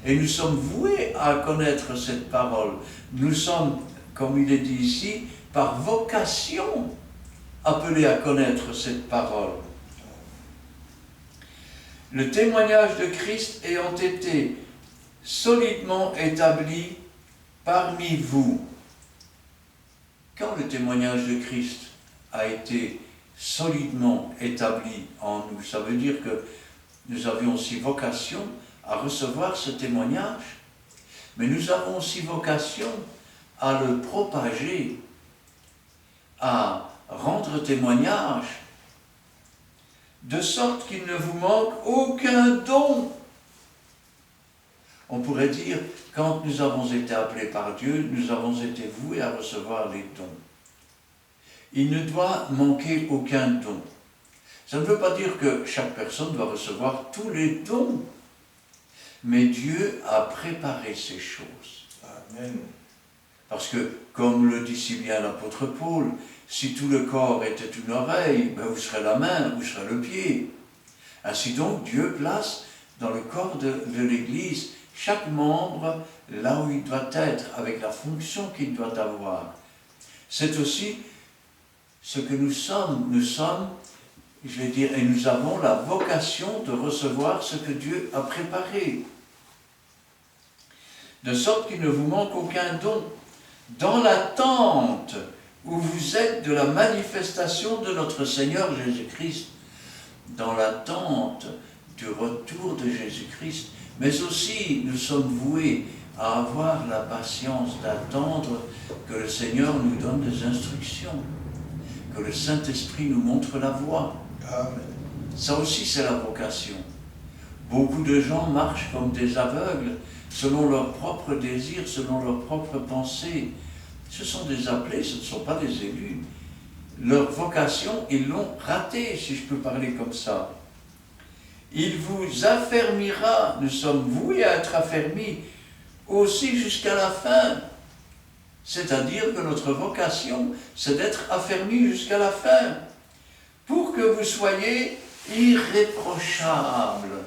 Et nous sommes voués à connaître cette parole. Nous sommes comme il est dit ici, par vocation, appelés à connaître cette parole. Le témoignage de Christ ayant été solidement établi parmi vous. Quand le témoignage de Christ a été solidement établi en nous, ça veut dire que nous avions aussi vocation à recevoir ce témoignage, mais nous avons aussi vocation à le propager, à rendre témoignage, de sorte qu'il ne vous manque aucun don. On pourrait dire, quand nous avons été appelés par Dieu, nous avons été voués à recevoir les dons. Il ne doit manquer aucun don. Ça ne veut pas dire que chaque personne doit recevoir tous les dons, mais Dieu a préparé ces choses. Amen. Parce que, comme le dit si bien l'apôtre Paul, si tout le corps était une oreille, ben vous serez la main, vous serez le pied. Ainsi donc, Dieu place dans le corps de l'Église chaque membre là où il doit être, avec la fonction qu'il doit avoir. C'est aussi ce que nous sommes. Nous sommes, je vais dire, et nous avons la vocation de recevoir ce que Dieu a préparé. De sorte qu'il ne vous manque aucun don. Dans l'attente où vous êtes de la manifestation de notre Seigneur Jésus-Christ, dans l'attente du retour de Jésus-Christ, mais aussi nous sommes voués à avoir la patience d'attendre que le Seigneur nous donne des instructions, que le Saint-Esprit nous montre la voie. Amen. Ça aussi c'est la vocation. Beaucoup de gens marchent comme des aveugles, selon leurs propres désirs, selon leurs propres pensées. Ce sont des appelés, ce ne sont pas des élus. Leur vocation, ils l'ont ratée, si je peux parler comme ça. Il vous affermira, nous sommes voués à être affermis, aussi jusqu'à la fin. C'est-à-dire que notre vocation, c'est d'être affermis jusqu'à la fin, pour que vous soyez irréprochables.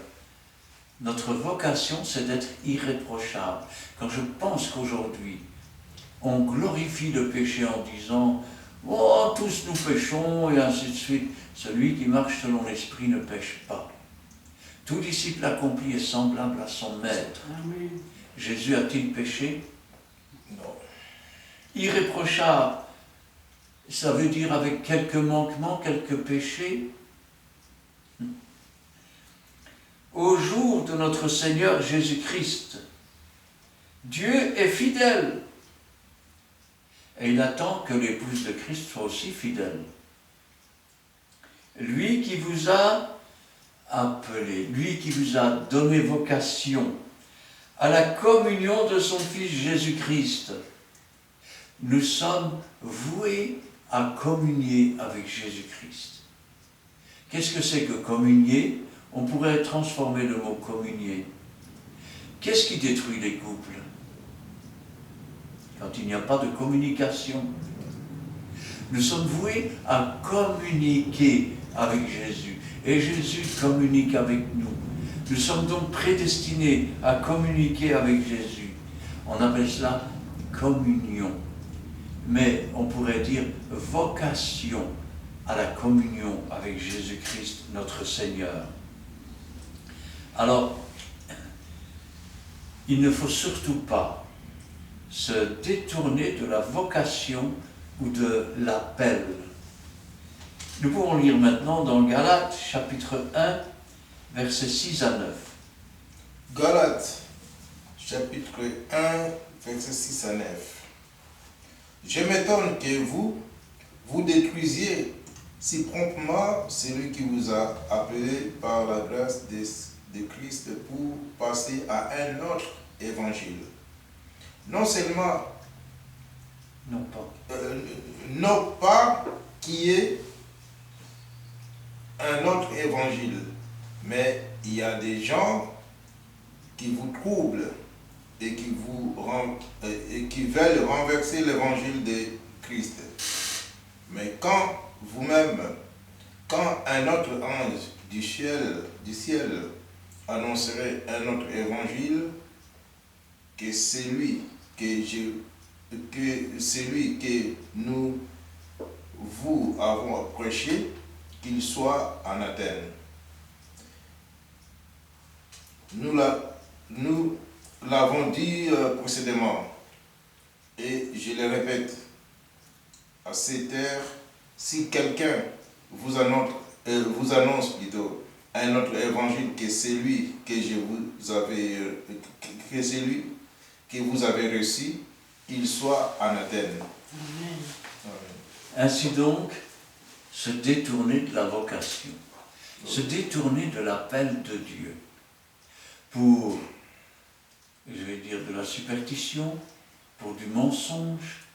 Notre vocation, c'est d'être irréprochable. Quand je pense qu'aujourd'hui, on glorifie le péché en disant « Oh, tous nous péchons » et ainsi de suite. Celui qui marche selon l'Esprit ne pêche pas. Tout disciple accompli est semblable à son maître. Amen. Jésus a-t-il péché? Non. Irréprochable, ça veut dire avec quelques manquements, quelques péchés. Au jour de notre Seigneur Jésus-Christ, Dieu est fidèle. Et il attend que l'épouse de Christ soit aussi fidèle. Lui qui vous a appelé, lui qui vous a donné vocation à la communion de son Fils Jésus-Christ. Nous sommes voués à communier avec Jésus-Christ. Qu'est-ce que c'est que communier? On pourrait transformer le mot communier. Qu'est-ce qui détruit les couples? Quand il n'y a pas de communication. Nous sommes voués à communiquer avec Jésus. Et Jésus communique avec nous. Nous sommes donc prédestinés à communiquer avec Jésus. On appelle cela communion. Mais on pourrait dire vocation à la communion avec Jésus-Christ, notre Seigneur. Alors, il ne faut surtout pas se détourner de la vocation ou de l'appel. Nous pouvons lire maintenant dans Galates, chapitre 1, versets 6 à 9. Galates, chapitre 1, versets 6 à 9. Je m'étonne que vous détruisiez si promptement celui qui vous a appelé par la grâce de Christ pour passer à un autre évangile. Non seulement, non pas qui est un autre évangile, mais il y a des gens qui vous troublent et qui veulent renverser l'évangile de Christ. Mais quand un autre ange du ciel annoncerait un autre évangile que celui que je que celui que nous vous avons prêché, qu'il soit anathème. Nous l'avons dit précédemment, et je le répète, à cette heure, si quelqu'un vous annonce plutôt un autre évangile que celui que vous avez reçu, qu'il soit anathème. Amen. Ainsi donc, se détourner de la vocation, se détourner de l'appel de Dieu, pour, je vais dire, de la superstition, pour du mensonge.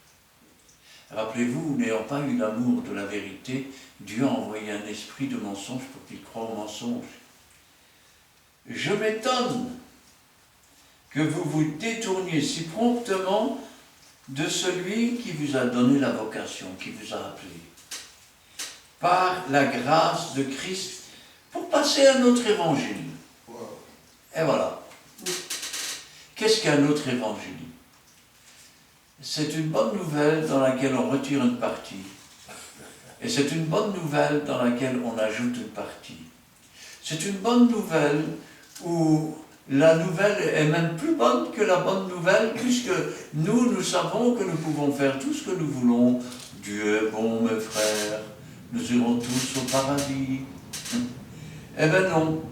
Rappelez-vous, n'ayant pas eu l'amour de la vérité, Dieu a envoyé un esprit de mensonge pour qu'il croie au mensonge. Je m'étonne que vous vous détourniez si promptement de celui qui vous a donné la vocation, qui vous a appelé, par la grâce de Christ, pour passer à un autre évangile. Et voilà. Qu'est-ce qu'un autre évangile? C'est une bonne nouvelle dans laquelle on retire une partie. Et c'est une bonne nouvelle dans laquelle on ajoute une partie. C'est une bonne nouvelle où la nouvelle est même plus bonne que la bonne nouvelle, puisque nous savons que nous pouvons faire tout ce que nous voulons. Dieu est bon, mes frères, nous irons tous au paradis. Eh bien non.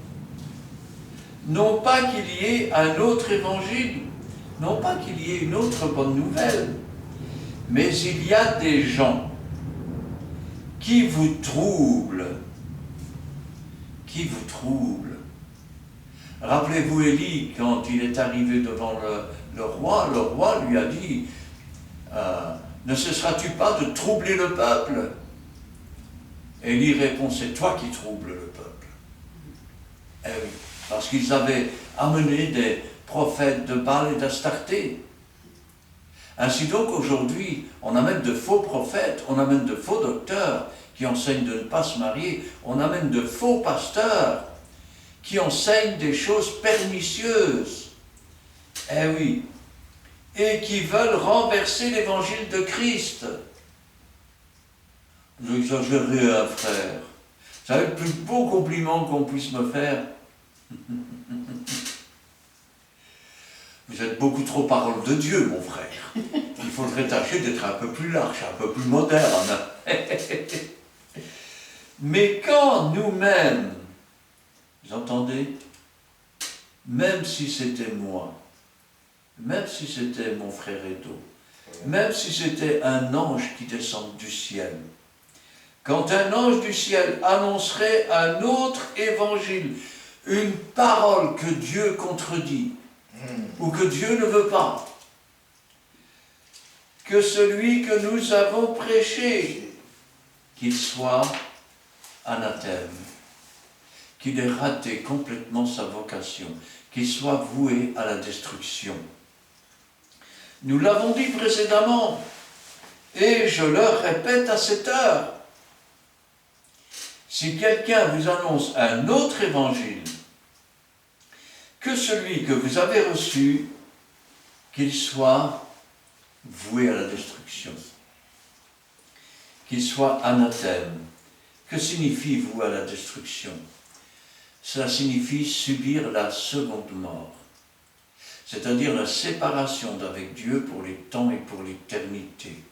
Non pas qu'il y ait un autre évangile, non pas qu'il y ait une autre bonne nouvelle, mais il y a des gens qui vous troublent, Rappelez-vous Élie, quand il est arrivé devant le roi lui a dit ne cesseras-tu pas de troubler le peuple? Élie répond, c'est toi qui troubles le peuple. Eh oui, parce qu'ils avaient amené des prophètes de Baal et d'Astarté. Ainsi donc, aujourd'hui, on amène de faux prophètes, on amène de faux docteurs qui enseignent de ne pas se marier, on amène de faux pasteurs qui enseignent des choses pernicieuses. Eh oui, et qui veulent renverser l'évangile de Christ. Vous exagérez, hein, frère. Vous savez le plus beau compliment qu'on puisse me faire? Vous êtes beaucoup trop parole de Dieu, mon frère. Il faudrait tâcher d'être un peu plus large, un peu plus moderne. Mais quand nous-mêmes, vous entendez? Même si c'était moi, même si c'était mon frère Edo, même si c'était un ange qui descend du ciel, quand un ange du ciel annoncerait un autre évangile, une parole que Dieu contredit, ou que Dieu ne veut pas, que celui que nous avons prêché, qu'il soit anathème, qu'il ait raté complètement sa vocation, qu'il soit voué à la destruction. Nous l'avons dit précédemment, et je le répète à cette heure, si quelqu'un vous annonce un autre évangile que celui que vous avez reçu, qu'il soit voué à la destruction, qu'il soit anathème. Que signifie voué à la destruction? Cela signifie subir la seconde mort, c'est-à-dire la séparation d'avec Dieu pour les temps et pour l'éternité.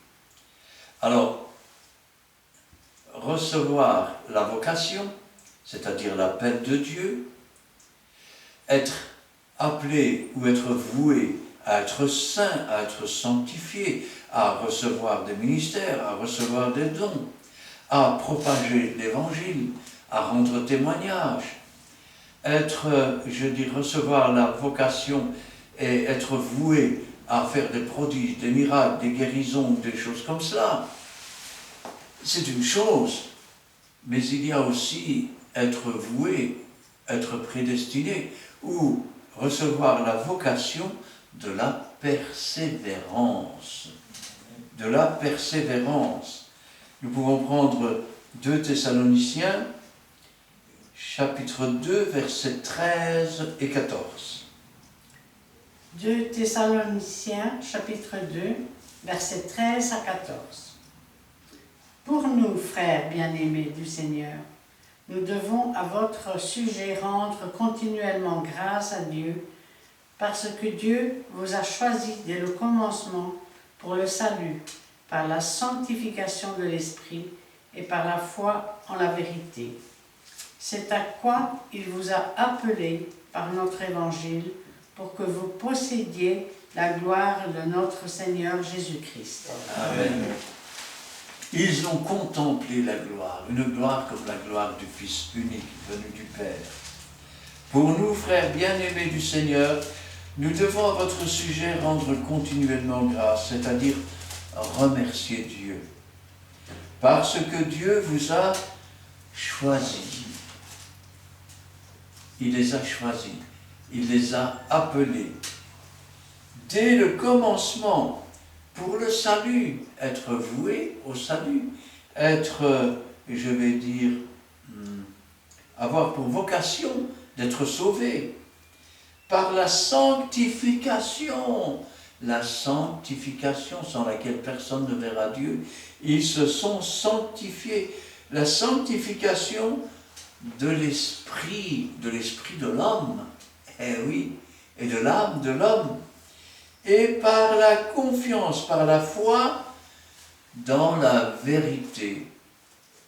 Alors, recevoir la vocation, c'est-à-dire l'appel de Dieu, être appelé ou être voué à être saint, à être sanctifié, à recevoir des ministères, à recevoir des dons, à propager l'évangile, à rendre témoignage, recevoir la vocation et être voué à faire des prodiges, des miracles, des guérisons, des choses comme cela. C'est une chose, mais il y a aussi être voué, être prédestiné, ou recevoir la vocation de la persévérance. De la persévérance. Nous pouvons prendre 2 Thessaloniciens, chapitre 2, versets 13 et 14. 2 Thessaloniciens, chapitre 2, versets 13 à 14. Pour nous, frères bien-aimés du Seigneur, nous devons à votre sujet rendre continuellement grâce à Dieu, parce que Dieu vous a choisi dès le commencement pour le salut, par la sanctification de l'Esprit et par la foi en la vérité. C'est à quoi il vous a appelé par notre évangile pour que vous possédiez la gloire de notre Seigneur Jésus-Christ. Amen. Ils ont contemplé la gloire, une gloire comme la gloire du Fils unique venu du Père. Pour nous, frères bien-aimés du Seigneur, nous devons à votre sujet rendre continuellement grâce, c'est-à-dire remercier Dieu. Parce que Dieu vous a choisis. Il les a choisis, il les a appelés. Dès le commencement, pour le salut, être voué au salut, être, je vais dire, avoir pour vocation d'être sauvé, par la sanctification sans laquelle personne ne verra Dieu, ils se sont sanctifiés. La sanctification de l'esprit de l'homme, eh oui, et de l'âme de l'homme, et par la confiance, par la foi dans la vérité.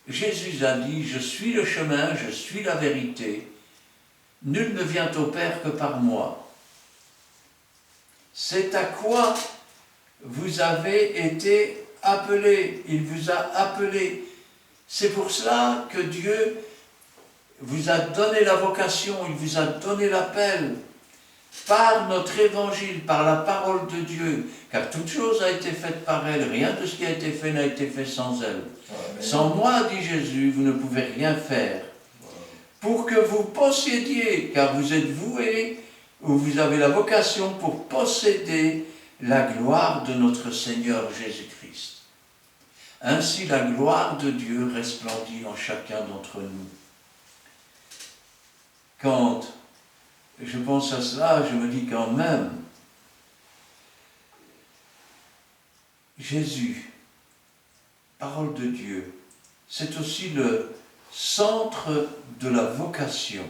Jésus a dit, je suis le chemin, je suis la vérité, nul ne vient au Père que par moi. C'est à quoi vous avez été appelés, il vous a appelés. C'est pour cela que Dieu vous a donné la vocation, il vous a donné l'appel, par notre évangile, par la parole de Dieu, car toute chose a été faite par elle, rien de ce qui a été fait n'a été fait sans elle. Amen. Sans moi, dit Jésus, vous ne pouvez rien faire. Pour que vous possédiez, car vous êtes voués, ou vous avez la vocation pour posséder la gloire de notre Seigneur Jésus-Christ. Ainsi la gloire de Dieu resplendit en chacun d'entre nous. Quand je pense à cela, je me dis quand même, Jésus, parole de Dieu, c'est aussi le centre de la vocation.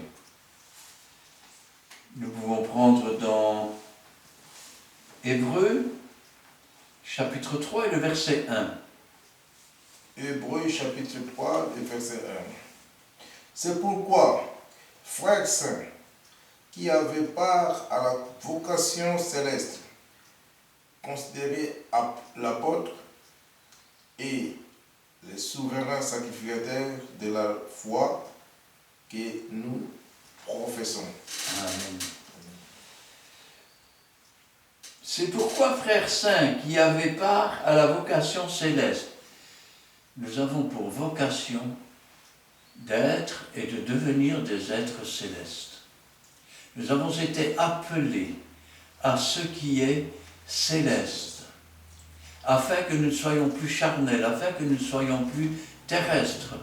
Nous pouvons prendre dans Hébreux, chapitre 3 et le verset 1. Hébreux, chapitre 3 et verset 1. C'est pourquoi, frères saints, qui avaient part à la vocation céleste, considérez l'apôtre et les souverains sacrificateurs de la foi que nous professons. Amen. C'est pourquoi, frères saints, qui avaient part à la vocation céleste, nous avons pour vocation d'être et de devenir des êtres célestes. Nous avons été appelés à ce qui est céleste, afin que nous ne soyons plus charnels, afin que nous ne soyons plus terrestres,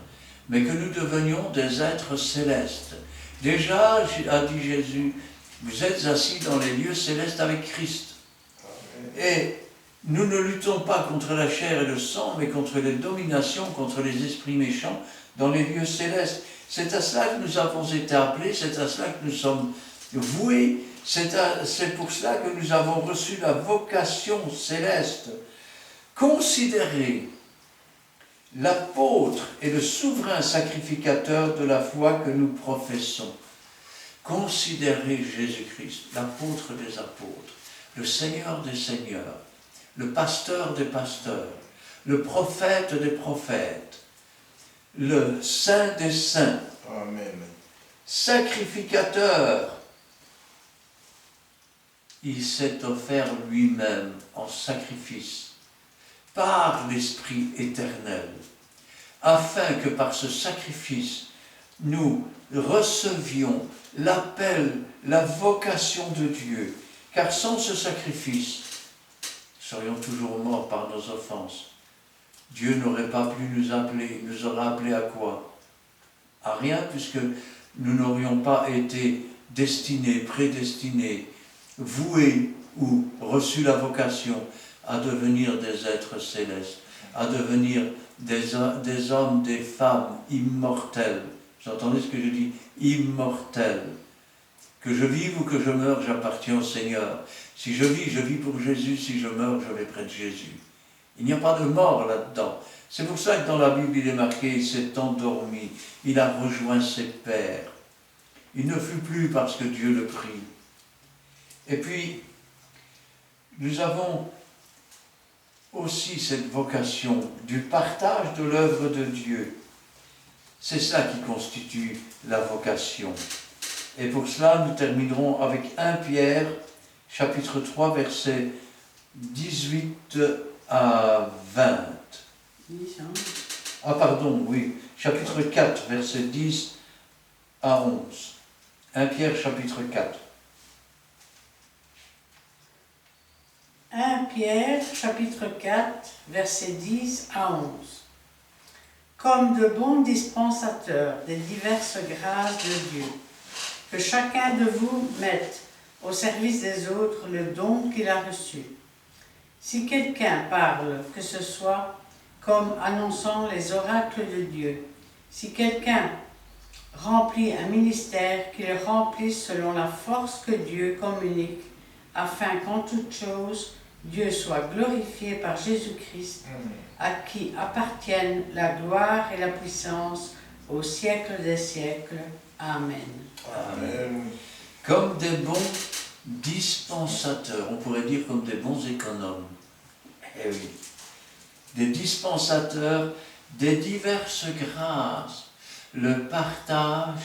mais que nous devenions des êtres célestes. Déjà, a dit Jésus, vous êtes assis dans les lieux célestes avec Christ. Et nous ne luttons pas contre la chair et le sang, mais contre les dominations, contre les esprits méchants dans les lieux célestes. C'est à cela que nous avons été appelés, c'est à cela que nous sommes voués, c'est pour cela que nous avons reçu la vocation céleste. Considérez l'apôtre et le souverain sacrificateur de la foi que nous professons. Considérez Jésus-Christ, l'apôtre des apôtres, le Seigneur des seigneurs, le pasteur des pasteurs, le prophète des prophètes, le saint des saints, Amen. Sacrificateur. Il s'est offert lui-même en sacrifice par l'Esprit éternel, afin que par ce sacrifice, nous recevions l'appel, la vocation de Dieu. Car sans ce sacrifice, nous serions toujours morts par nos offenses. Dieu n'aurait pas pu nous appeler, nous aurait appelé à quoi? À rien, puisque nous n'aurions pas été destinés, prédestinés, voués ou reçu la vocation à devenir des êtres célestes, à devenir des hommes, des femmes immortels. Vous entendez ce que je dis? Immortels. Que je vive ou que je meure, j'appartiens au Seigneur. Si je vis pour Jésus. Si je meurs, je vais près de Jésus. Il n'y a pas de mort là-dedans. C'est pour ça que dans la Bible, il est marqué, il s'est endormi, il a rejoint ses pères. Il ne fut plus parce que Dieu le prit. Et puis, nous avons aussi cette vocation du partage de l'œuvre de Dieu. C'est ça qui constitue la vocation. Et pour cela, nous terminerons avec 1 Pierre, chapitre 3, versets 18 à 20. Ah pardon, oui, chapitre 4, versets 10 à 11. 1 Pierre, chapitre 4. 1 Pierre, chapitre 4, versets 10 à 11. Comme de bons dispensateurs des diverses grâces de Dieu, que chacun de vous mette au service des autres le don qu'il a reçu. Si quelqu'un parle, que ce soit comme annonçant les oracles de Dieu, si quelqu'un remplit un ministère, qu'il le remplisse selon la force que Dieu communique, afin qu'en toutes choses, Dieu soit glorifié par Jésus-Christ, à qui appartiennent la gloire et la puissance au siècle des siècles. Amen. Amen. Comme des bons dispensateurs, on pourrait dire comme des bons économes. Eh oui. Des dispensateurs des diverses grâces, le partage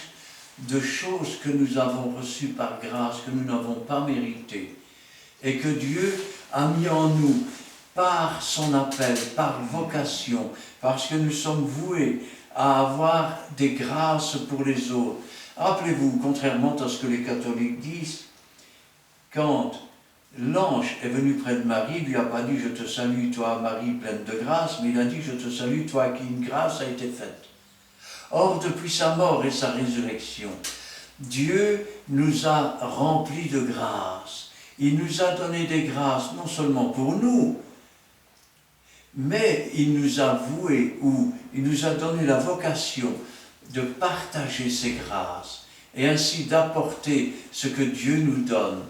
de choses que nous avons reçues par grâce, que nous n'avons pas méritées, et que Dieu a mis en nous par son appel, par vocation, parce que nous sommes voués à avoir des grâces pour les autres. Rappelez-vous, contrairement à ce que les catholiques disent, quand l'ange est venu près de Marie, il ne lui a pas dit « Je te salue, toi Marie, pleine de grâce », mais il a dit « Je te salue, toi à qui une grâce a été faite ». Or, depuis sa mort et sa résurrection, Dieu nous a remplis de grâce. Il nous a donné des grâces, non seulement pour nous, mais il nous a voué, ou il nous a donné la vocation de partager ces grâces, et ainsi d'apporter ce que Dieu nous donne.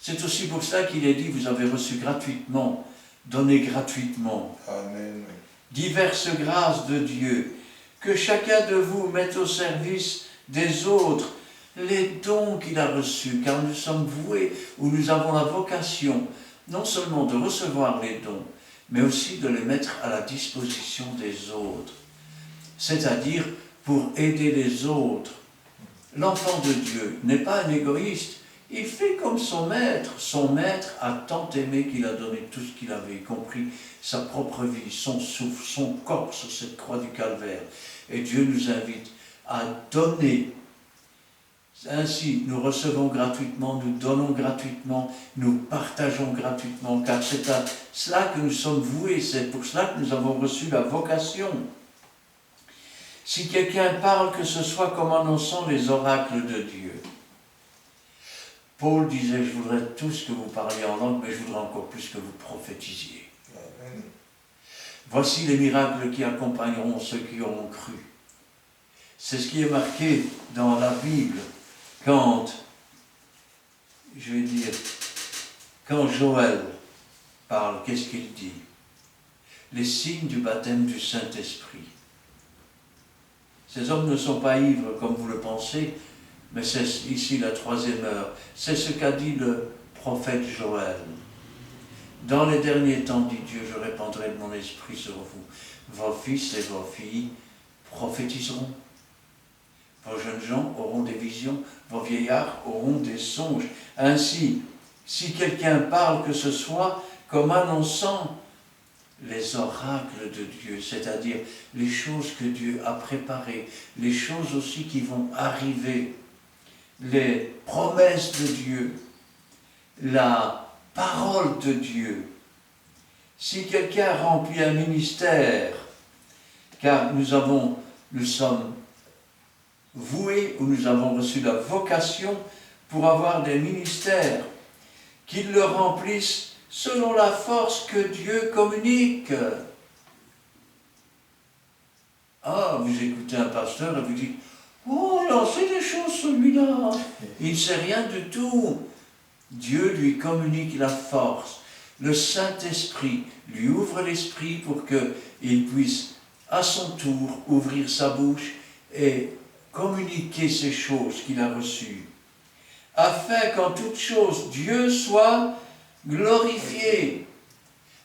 C'est aussi pour ça qu'il est dit, vous avez reçu gratuitement, donnez gratuitement. Amen. Diverses grâces de Dieu, que chacun de vous mette au service des autres les dons qu'il a reçus, car nous sommes voués, ou nous avons la vocation, non seulement de recevoir les dons, mais aussi de les mettre à la disposition des autres, c'est-à-dire pour aider les autres. L'enfant de Dieu n'est pas un égoïste, il fait comme son maître. Son maître a tant aimé qu'il a donné tout ce qu'il avait, y compris sa propre vie, son souffle, son corps sur cette croix du calvaire. Et Dieu nous invite à donner. Ainsi, nous recevons gratuitement, nous donnons gratuitement, nous partageons gratuitement, car c'est à cela que nous sommes voués, c'est pour cela que nous avons reçu la vocation. Si quelqu'un parle, que ce soit comme annonçant les oracles de Dieu. Paul disait, je voudrais tous que vous parliez en langue, mais je voudrais encore plus que vous prophétisiez. Amen. Voici les miracles qui accompagneront ceux qui auront cru. C'est ce qui est marqué dans la Bible. Quand Joël parle, qu'est-ce qu'il dit? Les signes du baptême du Saint-Esprit. Ces hommes ne sont pas ivres comme vous le pensez, mais c'est ici la 3e heure. C'est ce qu'a dit le prophète Joël. Dans les derniers temps, dit Dieu, je répandrai de mon esprit sur vous. Vos fils et vos filles prophétiseront. Vos jeunes gens auront des visions, vos vieillards auront des songes. Ainsi, si quelqu'un parle, que ce soit comme annonçant les oracles de Dieu, c'est-à-dire les choses que Dieu a préparées, les choses aussi qui vont arriver, les promesses de Dieu, la parole de Dieu. Si quelqu'un remplit un ministère, car nous sommes voués, ou nous avons reçu la vocation pour avoir des ministères, qu'ils le remplissent selon la force que Dieu communique. Ah, vous écoutez un pasteur et vous dites, oh, il en sait des choses celui-là. Il ne sait rien du tout. Dieu lui communique la force. Le Saint-Esprit lui ouvre l'esprit pour qu'il puisse à son tour ouvrir sa bouche et communiquer ces choses qu'il a reçues, afin qu'en toute chose Dieu soit glorifié,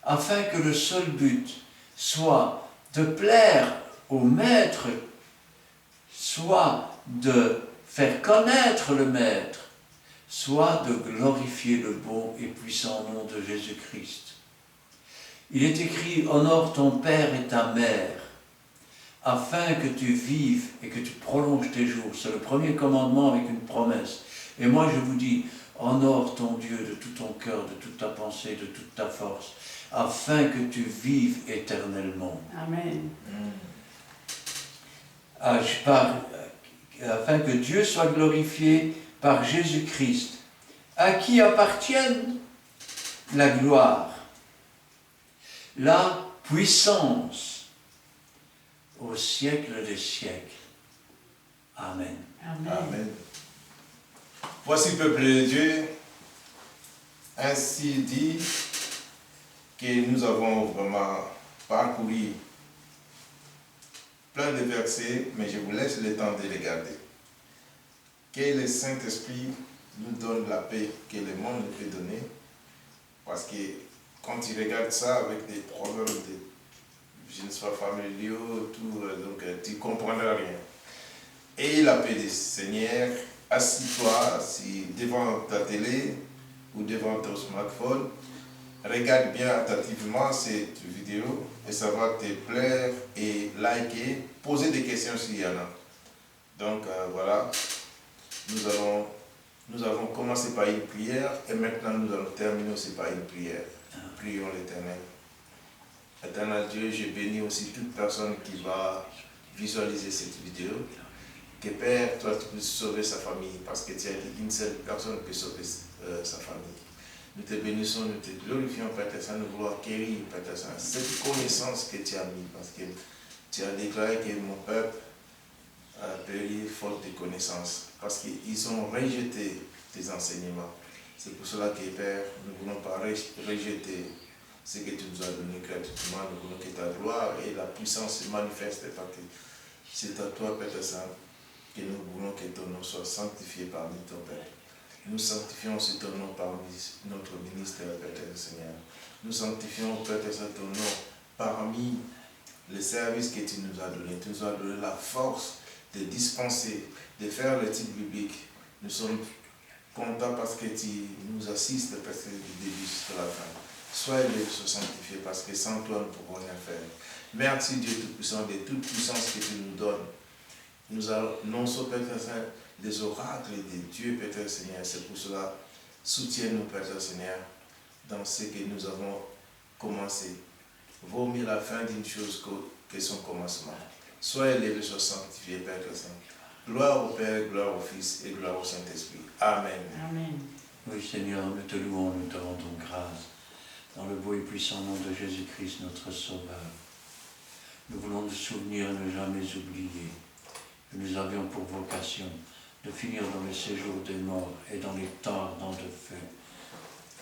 afin que le seul but soit de plaire au Maître, soit de faire connaître le Maître, soit de glorifier le beau et puissant nom de Jésus-Christ. Il est écrit, honore ton père et ta mère, afin que tu vives et que tu prolonges tes jours. C'est le premier commandement avec une promesse. Et moi je vous dis, honore ton Dieu de tout ton cœur, de toute ta pensée, de toute ta force, afin que tu vives éternellement. Amen. Afin que Dieu soit glorifié par Jésus-Christ, à qui appartiennent la gloire, la puissance, au siècle des siècles. Amen. Amen. Amen. Voici, peuple de Dieu, ainsi dit que nous avons vraiment parcouru plein de versets, mais je vous laisse le temps de les garder. Que le Saint-Esprit nous donne la paix que le monde ne peut donner, parce que quand il regarde ça avec des problèmes de, je ne sais pas, familiaux, tout, donc tu ne comprendras rien. Et la paix du Seigneur, assis-toi devant ta télé ou devant ton smartphone, regarde bien attentivement cette vidéo et ça va te plaire et liker, poser des questions s'il y en a. Donc voilà, nous avons commencé par une prière et maintenant nous allons terminer aussi par une prière. Prions l'Éternel. Éternel Dieu, je bénis aussi toute personne qui va visualiser cette vidéo. Que Père, toi tu puisses sauver sa famille parce que tu as dit une seule personne peut sauver sa famille. Nous te bénissons, nous te glorifions, Père Saint, nous voulons acquérir, Père Saint, cette connaissance que tu as mis, parce que tu as déclaré que mon peuple a péri faute de connaissance, parce qu'ils ont rejeté tes enseignements. C'est pour cela que, Père, nous ne voulons pas rejeter ce que tu nous as donné gratuitement, nous voulons que ta gloire et la puissance se manifestent, parce que c'est à toi, Père Saint, que nous voulons que ton nom soit sanctifié parmi ton Père. Nous sanctifions aussi ton nom parmi notre ministère, Père Seigneur. Nous sanctifions, Père Saint, ton nom parmi les services que tu nous as donnés. Tu nous as donné la force de dispenser, de faire l'étude biblique. Nous sommes contents parce que tu nous assistes, Père, du début jusqu'à la fin. Sois élevé, sois sanctifié, parce que sans toi, nous ne pouvons rien faire. Merci Dieu Tout-Puissant, de toute puissance que tu nous donnes. Nous annonçons, Père Saint, des oracles de Dieu, Père Seigneur. C'est pour cela, soutiens-nous, Père Seigneur, dans ce que nous avons commencé. Vaut mieux la fin d'une chose que son commencement. Sois élevé, sois sanctifié, Père Saint. Gloire au Père, gloire au Fils et gloire au Saint-Esprit. Amen. Amen. Oui, Seigneur, nous te louons, nous te rendons grâce. Dans le beau et puissant nom de Jésus-Christ, notre Sauveur. Nous voulons nous souvenir et ne jamais oublier que nous avions pour vocation de finir dans le séjour des morts et dans les temps ardents de feu.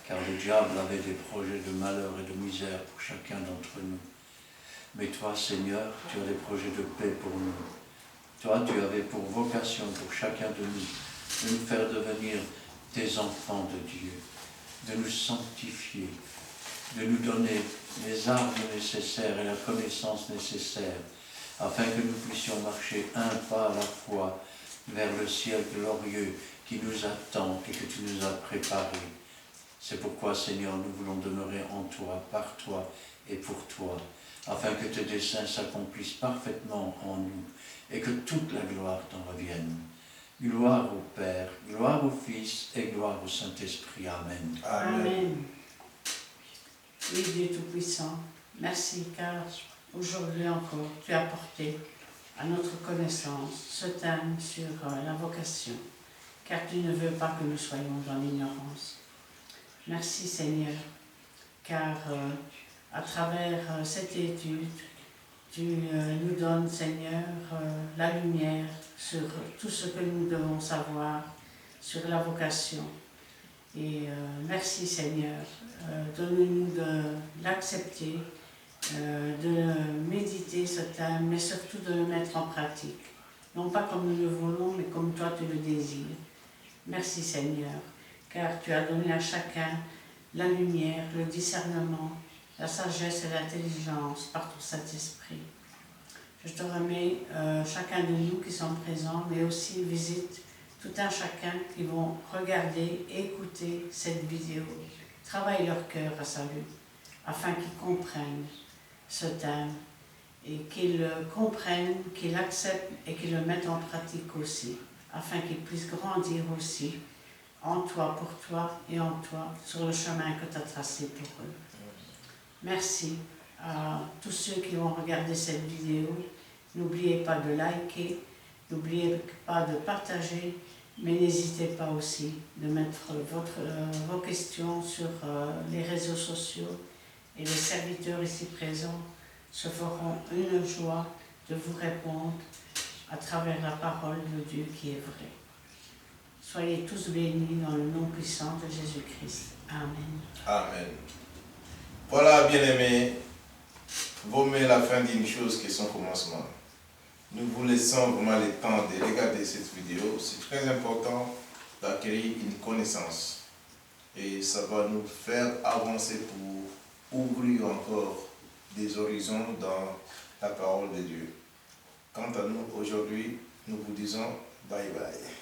Car le diable avait des projets de malheur et de misère pour chacun d'entre nous. Mais toi, Seigneur, tu as des projets de paix pour nous. Toi, tu avais pour vocation pour chacun de nous faire devenir des enfants de Dieu, de nous sanctifier, de nous donner les armes nécessaires et la connaissance nécessaire, afin que nous puissions marcher un pas à la fois vers le ciel glorieux qui nous attend et que tu nous as préparé. C'est pourquoi, Seigneur, nous voulons demeurer en toi, par toi et pour toi, afin que tes desseins s'accomplissent parfaitement en nous et que toute la gloire t'en revienne. Gloire au Père, gloire au Fils et gloire au Saint-Esprit. Amen. Amen. Amen. Oui, Dieu Tout-Puissant, merci car aujourd'hui encore tu as porté à notre connaissance ce thème sur la vocation, car tu ne veux pas que nous soyons dans l'ignorance. Merci Seigneur car à travers cette étude, tu nous donnes, Seigneur, la lumière sur tout ce que nous devons savoir sur la vocation. Et merci, Seigneur. Donne-nous de l'accepter, de méditer ce thème, mais surtout de le mettre en pratique. Non pas comme nous le voulons, mais comme toi tu le désires. Merci, Seigneur, car tu as donné à chacun la lumière, le discernement, la sagesse et l'intelligence par ton Saint-Esprit. Je te remets chacun de nous qui sont présents, mais aussi visite tout un chacun qui vont regarder et écouter cette vidéo. Travaille leur cœur à salut, afin qu'ils comprennent ce thème et qu'ils comprennent, qu'ils l'acceptent et qu'ils le mettent en pratique aussi, afin qu'ils puissent grandir aussi en toi, pour toi et en toi, sur le chemin que tu as tracé pour eux. Merci à tous ceux qui vont regarder cette vidéo. N'oubliez pas de liker, n'oubliez pas de partager, mais n'hésitez pas aussi de mettre vos questions sur les réseaux sociaux et les serviteurs ici présents se feront une joie de vous répondre à travers la parole de Dieu qui est vraie. Soyez tous bénis dans le nom puissant de Jésus-Christ. Amen. Amen. Voilà, bien-aimés, vaut mieux la fin d'une chose que son commencement. Nous vous laissons vraiment le temps de regarder cette vidéo. C'est très important d'acquérir une connaissance. Et ça va nous faire avancer pour ouvrir encore des horizons dans la parole de Dieu. Quant à nous, aujourd'hui, nous vous disons bye bye.